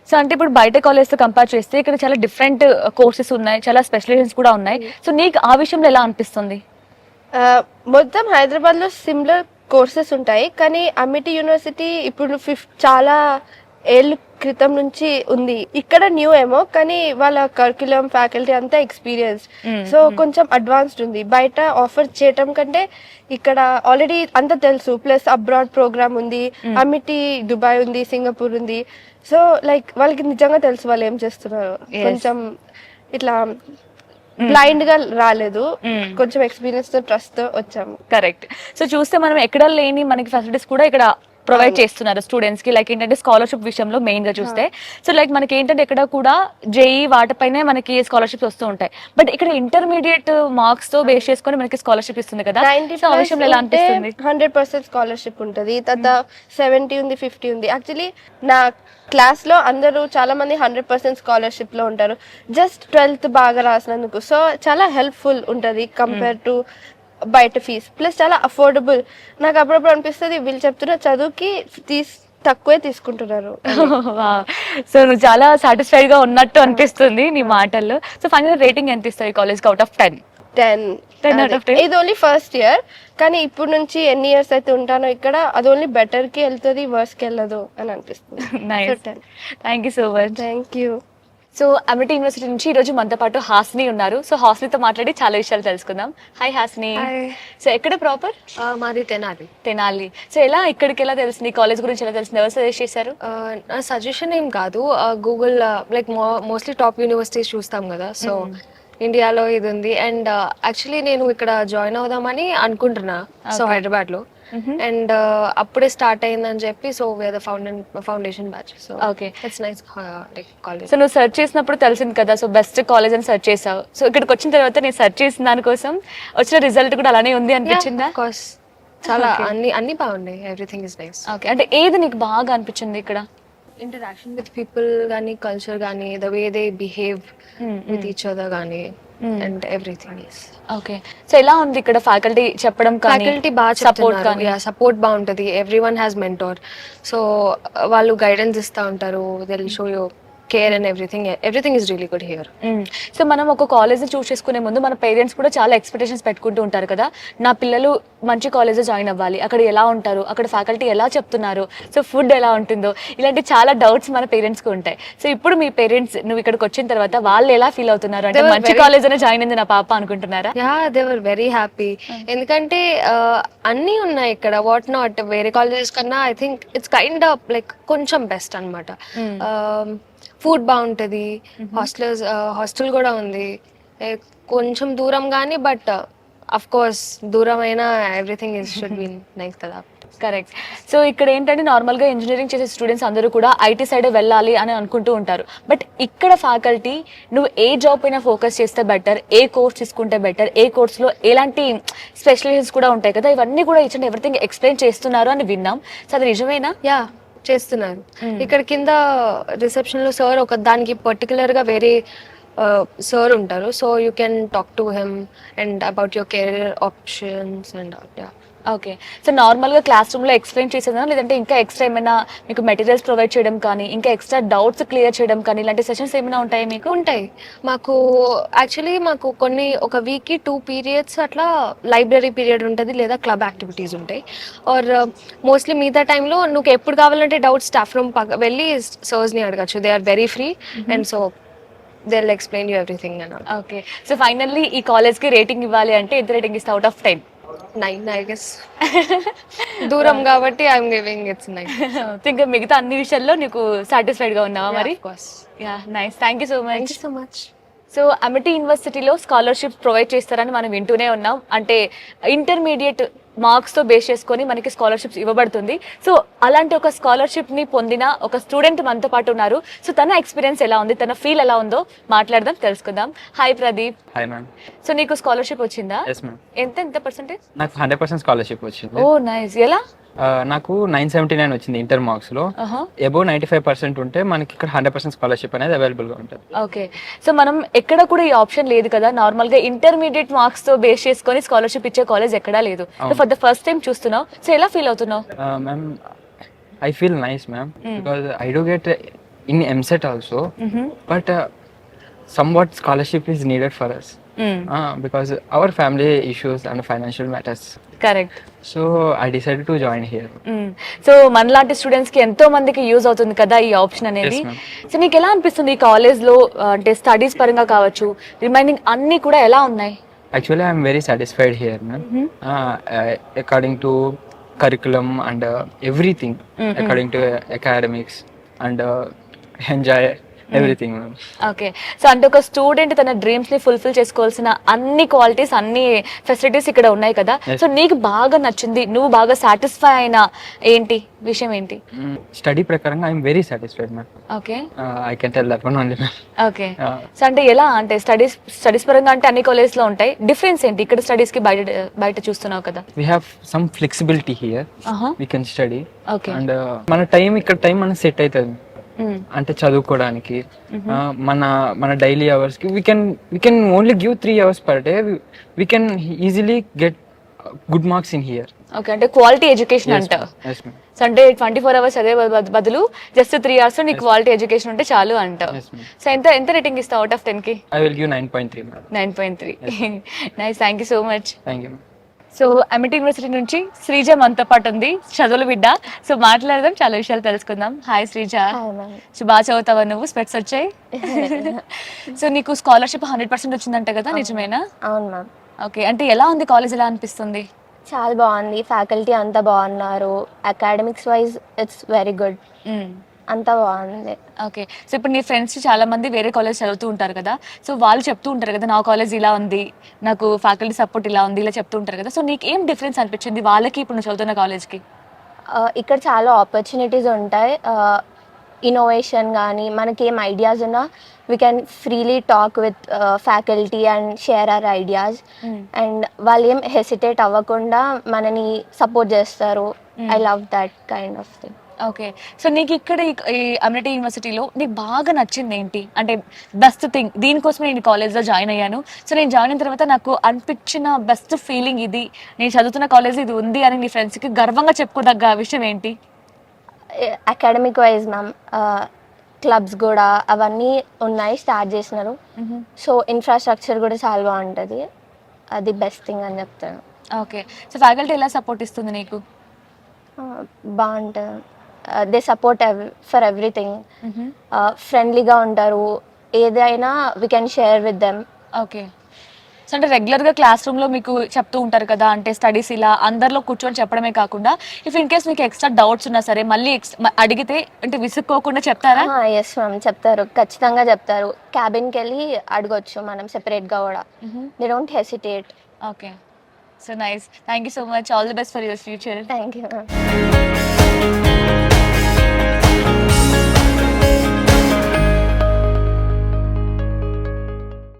సో అంటే ఇప్పుడు బయట కాలేజ్ తో కంపేర్ చేస్తే ఇక్కడ చాలా డిఫరెంట్ కోర్సెస్ ఉన్నాయి, చాలా స్పెషలైజేషన్స్ కూడా ఉన్నాయి. సో నీకు ఆ విషయంలో ఎలా అనిపిస్తుంది? మొత్తం హైదరాబాద్ లో సిమిలర్ కోర్సెస్ ఉంటాయి, కానీ అమిటీ యూనివర్సిటీ ఇప్పుడు చాలా ఏళ్ళ క్రితం నుంచి ఉంది. ఇక్కడ న్యూ ఏమో, కానీ వాళ్ళ కరిక్యులం ఫ్యాకల్టీ అంతా ఎక్స్పీరియన్స్, సో కొంచెం అడ్వాన్స్డ్ ఉంది. బయట ఆఫర్ చేయటం కంటే ఇక్కడ ఆల్రెడీ అంతా తెలుసు. ప్లస్ అబ్రాడ్ ప్రోగ్రామ్ ఉంది, అమిటీ దుబాయ్ ఉంది, సింగపూర్ ఉంది. సో లైక్ వాళ్ళకి నిజంగా తెలుసు వాళ్ళు ఏం చేస్తున్నారు. కొంచెం ఇట్లా బ్లైండ్ గా రాలేదు, కొంచెం ఎక్స్పీరియన్స్ తో ట్రస్ట్ తో వచ్చాము. కరెక్ట్. సో చూస్తే మనం ఎక్కడ లేని మనకి ఫెసిలిటీస్ కూడా ఇక్కడ ప్రొవైడ్ చేస్తున్నారు స్టూడెంట్స్ కి. లైక్ ఏంటంటే స్కాలర్షిప్ విషయంలో మెయిన్ గా చూస్తే, సో లైక్ మనకి ఏంటంటే ఇక్కడ కూడా JEE వాటిపైనే మనకి స్కాలర్షిప్స్ వస్తూ ఉంటాయి. బట్ ఇక్కడ ఇంటర్మీడియట్ మార్క్స్ తో బేస్ చేసుకొని మనకి స్కాలర్షిప్ ఇస్తుంది కదా. సో ఆ విషయంలో ఎలా అనిపిస్తుంది? 100% స్కాలర్షిప్ ఉంటుంది. తర్వాత 70 ఉంది, 50 ఉంది. యాక్చువల్లీ నా క్లాస్ లో అందరూ చాలా మంది 100% స్కాలర్షిప్ లో ఉంటారు, జస్ట్ 12th బాగా రాసినందుకు. సో చాలా హెల్ప్ఫుల్ ఉంటుంది కంపేర్ టు బయట ఫీజ్. ప్లస్ చాలా అఫోర్డబుల్. నాకు అప్పుడప్పుడు అనిపిస్తుంది వీళ్ళు చెప్తున్న చదువుకి తక్కువే తీసుకుంటున్నారు. సో నువ్వు చాలా సాటిస్ఫైడ్ గా ఉన్నట్టు అనిపిస్తుంది నీ మాటల్లో. సో ఫైనల్ రేటింగ్ ఎంత ఇస్తావు ఈ కాలేజ్ కి అవుట్ ఆఫ్ 10? 10 out of 10. ఇది ఓన్లీ ఫస్ట్ ఇయర్, కానీ ఇప్పుడు నుంచి ఎన్ని ఇయర్స్ అయితే ఉంటానో ఇక్కడ అది ఓన్లీ బెటర్ కి వెళ్తుంది, వర్స్ కి వెళ్ళదు అని అనిపిస్తుంది. Thank you so much. Thank you. So Amity University నుంచి ఈ రోజు మనతో పాటు హాసిని ఉన్నారు. సో హాసినితో మాట్లాడి చాలా విషయాలు తెలుసుకుందాం. హాయ్ హాసిని. సో ఎక్కడ ప్రాపర్? మాది తెనాలి. తెనాలి. సో ఎలా ఇక్కడికి ఎలా తెలిసింది, కాలేజ్ గురించి ఎలా తెలిసింది, ఎవరు సజెస్ట్ చేశారు? నా సజెషన్ ఏం కాదు, Google like mostly top universities చూస్తాం కదా, సో ఇండియాలో ఇది ఉంది. అండ్ యాక్చువల్లీ నేను ఇక్కడ జాయిన్ అవుదామని అనుకుంటున్నా, సో హైదరాబాద్ లో. అండ్ అప్పుడే స్టార్ట్ అయిందని చెప్పి, so where the foundation batch. So okay, it's nice college. So నువ్వు సెర్చ్ చేసినప్పుడు తెలిసింది కదా, సో బెస్ట్ కాలేజ్ అని సెర్చ్ చేసావు. సో ఇక్కడికి వచ్చిన తర్వాత నేను సెర్చ్ చేసిన దానికోసం వచ్చిన రిజల్ట్ కూడా అలానే ఉంది అనిపించిందా? కోర్స్ చాలా అన్ని బాగున్నాయి, ఎవ్రీథింగ్ ఇస్ నైస్. ఓకే, అంటే ఏది నీకు బాగా అనిపించింది ఇక్కడ? ఇంటరాక్షన్ విత్ పీపుల్ కానీ, కల్చర్ కానీ, the way they behave with each other కానీ, అండ్ ఎవ్రీథింగ్. ఓకే. సో ఎలా ఉంది ఇక్కడ ఫ్యాకల్టీ చెప్పడం కానీ ఫ్యాకల్టీ బాగా సపోర్ట్ చెప్తున్నారు. కానీ? సపోర్ట్ బాగుంటది. Every one has mentor. So వాళ్ళు గైడెన్స్ ఇస్తా ఉంటారు. They will show you care and everything is really good here. So మనం ఒక కాలేజ్ చూస్ చేసుకునే ముందు మన పేరెంట్స్ కూడా చాలా ఎక్స్పెక్టేషన్స్ పెట్టుకుంటూ ఉంటారు కదా, నా పిల్లలు మంచి కాలేజ్ జాయిన్ అవ్వాలి, అక్కడ ఎలా ఉంటారు, అక్కడ ఫ్యాకల్టీ ఎలా చెప్తున్నారు, సో ఫుడ్ ఎలా ఉంటుందో, ఇలాంటి చాలా డౌట్స్ మన పేరెంట్స్కి ఉంటాయి. సో ఇప్పుడు మీ పేరెంట్స్ నువ్వు ఇక్కడికి వచ్చిన తర్వాత వాళ్ళు ఎలా ఫీల్ అవుతున్నారు, అంటే They were మంచి very- కాలేజ్ అనే జాయిన్ అయింది నా పాప అనుకుంటున్నారా? Yeah, they were very happy. ఎందుకంటే అన్నీ ఉన్నాయి ఇక్కడ. వాట్ నాట్ వేరే కాలేజెస్ కన్నా I think it's kind of like కొంచెం బెస్ట్ అనమాట. ఫుడ్ బాగుంటుంది, హాస్టల్ కూడా ఉంది. కొంచెం దూరం కానీ బట్ అఫ్ కోర్స్ దూరం అయినా everything is should be nice కదా. కరెక్ట్. సో ఇక్కడ ఏంటంటే నార్మల్గా ఇంజనీరింగ్ చేసే స్టూడెంట్స్ అందరూ కూడా ఐటీ సైడ్ వెళ్ళాలి అని అనుకుంటూ ఉంటారు. బట్ ఇక్కడ ఫ్యాకల్టీ నువ్వు ఏ జాబ్ పైన ఫోకస్ చేస్తే బెటర్, ఏ కోర్స్ తీసుకుంటే బెటర్, ఏ కోర్స్లో ఎలాంటి స్పెషలైజేషన్స్ కూడా ఉంటాయి కదా, ఇవన్నీ కూడా ఇచ్చి ఎవ్రీథింగ్ ఎక్స్ప్లెయిన్ చేస్తున్నారు అని విన్నాం. సో అది నిజమేనా? యా, చేస్తున్నారు. ఇక్కడ కింద రిసెప్షన్ లో సార్ ఒక దానికి పర్టికులర్ గా వేరే సార్ ఉంటారు. So you can talk to him and about your career options and okay. So నార్మల్గా క్లాస్ రూమ్లో ఎక్స్ప్లెయిన్ చేసేదా, లేదంటే ఇంకా ఎక్స్ట్రా ఏమైనా మీకు మెటీరియల్స్ ప్రొవైడ్ చేయడం కానీ, ఇంకా ఎక్స్ట్రా డౌట్స్ క్లియర్ చేయడం కానీ, ఇలాంటి సెషన్స్ ఏమైనా ఉంటాయి మీకు? ఉంటాయి. మాకు ఒక వీక్కి 2 periods అట్లా లైబ్రరీ పీరియడ్ ఉంటుంది, లేదా క్లబ్ యాక్టివిటీస్ ఉంటాయి. ఆర్ మోస్ట్లీ మిగతా టైంలో నువ్వు ఎప్పుడు కావాలంటే డౌట్ స్టాఫ్ రూమ్ వెళ్ళి సర్స్ని అడగచ్చు. They are very free and so they will explain you everything and all. Okay. So finally ఈ కాలేజ్కి రేటింగ్ ఇవ్వాలి అంటే ఎంత రేటింగ్ ఇస్తా అవుట్ ఆఫ్ 10? 9 I guess. దూరం కాబట్టి ఐఎమ్ గివింగ్ ఇట్స్ 9. ఇంకా మిగతా అన్ని విషయాల్లో నీకు సాటిస్ఫైడ్గా ఉన్నావా మరి? Of course. Yeah, nice. Thank you so Thank much. you so much. So Amity యూనివర్సిటీలో స్కాలర్షిప్ ప్రొవైడ్ చేస్తారని మనం వింటూనే ఉన్నాం. అంటే ఇంటర్మీడియట్ మార్క్స్తో బేస్ చేసుకొని మనకి స్కాలర్షిప్స్ ఇవ్వబడుతుంది. సో అలాంటి ఒక స్కాలర్షిప్ని పొందిన ఒక స్టూడెంట్ మనతో పాటు ఉన్నారు. సో తన ఎక్స్పీరియన్స్ ఎలా ఉంది, తన ఫీల్ ఎలా ఉందో మాట్లాడదాం, తెలుసుకుందాం. Hi Pradeep. Hi ma'am. So నీకు స్కాలర్షిప్ వచ్చిందా? Yes ma'am. ఎంత పర్సెంటేజ్? నాకు 100% స్కాలర్షిప్ వచ్చింది. Oh nice. ఎలా? నాకు 979 వచ్చింది ఇంటర్ మార్క్స్ లో. అబోవ్ 95% ఉంటే మనకి ఇక్కడ 100% స్కాలర్షిప్ అనేది అవైలబుల్ గా ఉంటుంది. ఓకే. సో మనం ఎక్కడ కూడా ఈ ఆప్షన్ లేదు కదా, నార్మల్ గా ఇంటర్మీడియట్ మార్క్స్ తో బేస్ చేసుకొని స్కాలర్షిప్ ఇచ్చే కాలేజ్ ఎక్కడా లేదు. So for the first time చూస్తున్నావు, సో ఎలా ఫీల్ అవుతున్నావు? Ma'am, I feel nice ma'am, because I do get in EAMCET also, but somewhat scholarship is needed for us because our family issues and financial matters. Correct. So I decided to join here. So మనలాంటి students కి ఎంతో మందికి use అవుతుంది కదా ఈ option అనేది. Yes, ma'am. So నీకు ఎలా అనిపిస్తుంది ఈ కాలేజ్ లో, అంటే స్టడీస్ పరంగా కావచ్చు, రిమైనింగ్ అన్ని కూడా ఎలా ఉన్నాయి? Actually, I am very satisfied here, ma'am. According to curriculum and everything, according to academics and enjoy everything, ma'am. Okay. So అంటే ఒక స్టూడెంట్ తన డ్రీమ్స్ ని ఫుల్ఫిల్ చేసుకోవాల్సిన అన్ని క్వాలిటీస్, అన్ని ఫెసిలిటీస్ ఇక్కడ ఉన్నాయి కదా. సో నీకు బాగా నచ్చింది, నువ్వు బాగా సాటిస్ఫై అయిన విషయం ఏంటి? Study ప్రకారంగా I am very satisfied, ma'am. Okay. I can tell that one only, ma'am. Okay. So అంటే ఎలా, అంటే స్టడీస్ పరంగా అంటే అన్ని కాలేజ్ లో ఉంటాయి, డిఫరెన్స్ ఏంటి ఇక్కడ స్టడీస్ కి బయట చూస్తున్నావు కదా? We have some flexibility here. We can study. Okay. And మన టైం మనకి సెట్ అవుతుంది. అంటే చదువుకోవడానికి మన డైలీ అవర్స్ కి we can only give 3 hours per day. We can easily get good marks in here. Okay. అంటే క్వాలిటీ ఎడ్యుకేషన్ అంట. Yes, ma'am. So అంటే 24 hours అదే బదులు జస్ట్ 3 hours నీ క్వాలిటీ ఎడ్యుకేషన్ ఉంటే చాలు అంట. Yes, ma'am. సో ఎంత రేటింగ్ ఇస్తావు అవుట్ ఆఫ్ 10 కి? I will give 9.3, ma'am. 9.3. Nice. Thank you so much. Thank you, ma'am. So Amity University నుంచి శ్రీజ మనతో పాటు ఉంది, చదువుల బిడ్డ. సో మాట్లాడదాం, చాలా విషయాలు తెలుసుకుందాం. హాయ్ శ్రీజ. సో బాగా చదువుతావా నువ్వు? స్పెట్స్ వచ్చాయి. సో నీకు స్కాలర్షిప్ 100% వచ్చిందంట కదా, నిజమేనా? అవును మ్యామ్. ఓకే. అంటే ఎలా ఉంది కాలేజ్, ఎలా అనిపిస్తుంది? చాలా బాగుంది, ఫ్యాకల్టీ అంతా బాగున్నారు, academics wise it's very good, అంతా బాగుంది. ఓకే. సో ఇప్పుడు నీ ఫ్రెండ్స్ చాలా మంది వేరే కాలేజ్ చదువుతూ ఉంటారు కదా, సో వాళ్ళు చెప్తూ ఉంటారు కదా, నా కాలేజ్ ఇలా ఉంది, నాకు ఫ్యాకల్టీ సపోర్ట్ ఇలా ఉంది, ఇలా చెప్తూ ఉంటారు కదా. సో నీకు ఏం డిఫరెన్స్ అనిపించింది వాళ్ళకి ఇప్పుడు నువ్వు చదువుతున్న కాలేజ్కి? ఇక్కడ చాలా ఆపర్చునిటీస్ ఉంటాయి, ఇన్నోవేషన్ కానీ మనకి ఏం ఐడియాస్ ఉన్నా we can freely talk with faculty and share our ideas. And వాళ్ళు ఏం హెసిటేట్ అవ్వకుండా మనని సపోర్ట్ చేస్తారు. I love that kind of thing. Okay. So నీకు ఇక్కడ ఈ అమ్యూనిటీ యూనివర్సిటీలో నీకు బాగా నచ్చింది ఏంటి? అంటే బెస్ట్ థింగ్ దీనికోసమే నేను కాలేజ్‌లో జాయిన్ అయ్యాను. సో నేను జాయిన్ అయిన తర్వాత నాకు అనిపించిన బెస్ట్ ఫీలింగ్ ఇది. నేను చదువుతున్న కాలేజ్ ఇది ఉంది అని నీ ఫ్రెండ్స్‌కి గర్వంగా చెప్పుకోదగ్గ విషయం ఏంటి? అకాడమిక్ వైజ్ మ్యామ్ క్లబ్స్ కూడా అవన్నీ ఉన్నాయి, స్టార్ట్ చేసినారు. సో ఇన్ఫ్రాస్ట్రక్చర్ కూడా చాలా బాగుంటుంది, అది బెస్ట్ థింగ్ అని చెప్తాను. ఓకే. సో ఫ్యాకల్టీ ఎలా సపోర్ట్ ఇస్తుంది నీకు? బాగుంటుంది, దే సపోర్ట్ ఫర్ ఎవ్రీథింగ్. ఫ్రెండ్లీగా ఉంటారు, ఏదైనా we can share with them. Okay. So అంటే రెగ్యులర్గా క్లాస్ రూమ్లో మీకు చెప్తూ ఉంటారు కదా, అంటే స్టడీస్ ఇలా అందరిలో కూర్చొని చెప్పడమే కాకుండా ఇఫ్ ఇన్ కేస్ మీకు ఎక్స్ట్రా డౌట్స్ ఉన్నా సరే మళ్ళీ అడిగితే అంటే విసుక్కోకుండా చెప్తారా? ఎస్ మ్యామ్, చెప్తారు, ఖచ్చితంగా చెప్తారు. క్యాబిన్కి వెళ్ళి అడగొచ్చు మనం సెపరేట్గా కూడా. They don't hesitate. Okay. So nice. Thank you so much. All the best for your future. Thank you ma'am.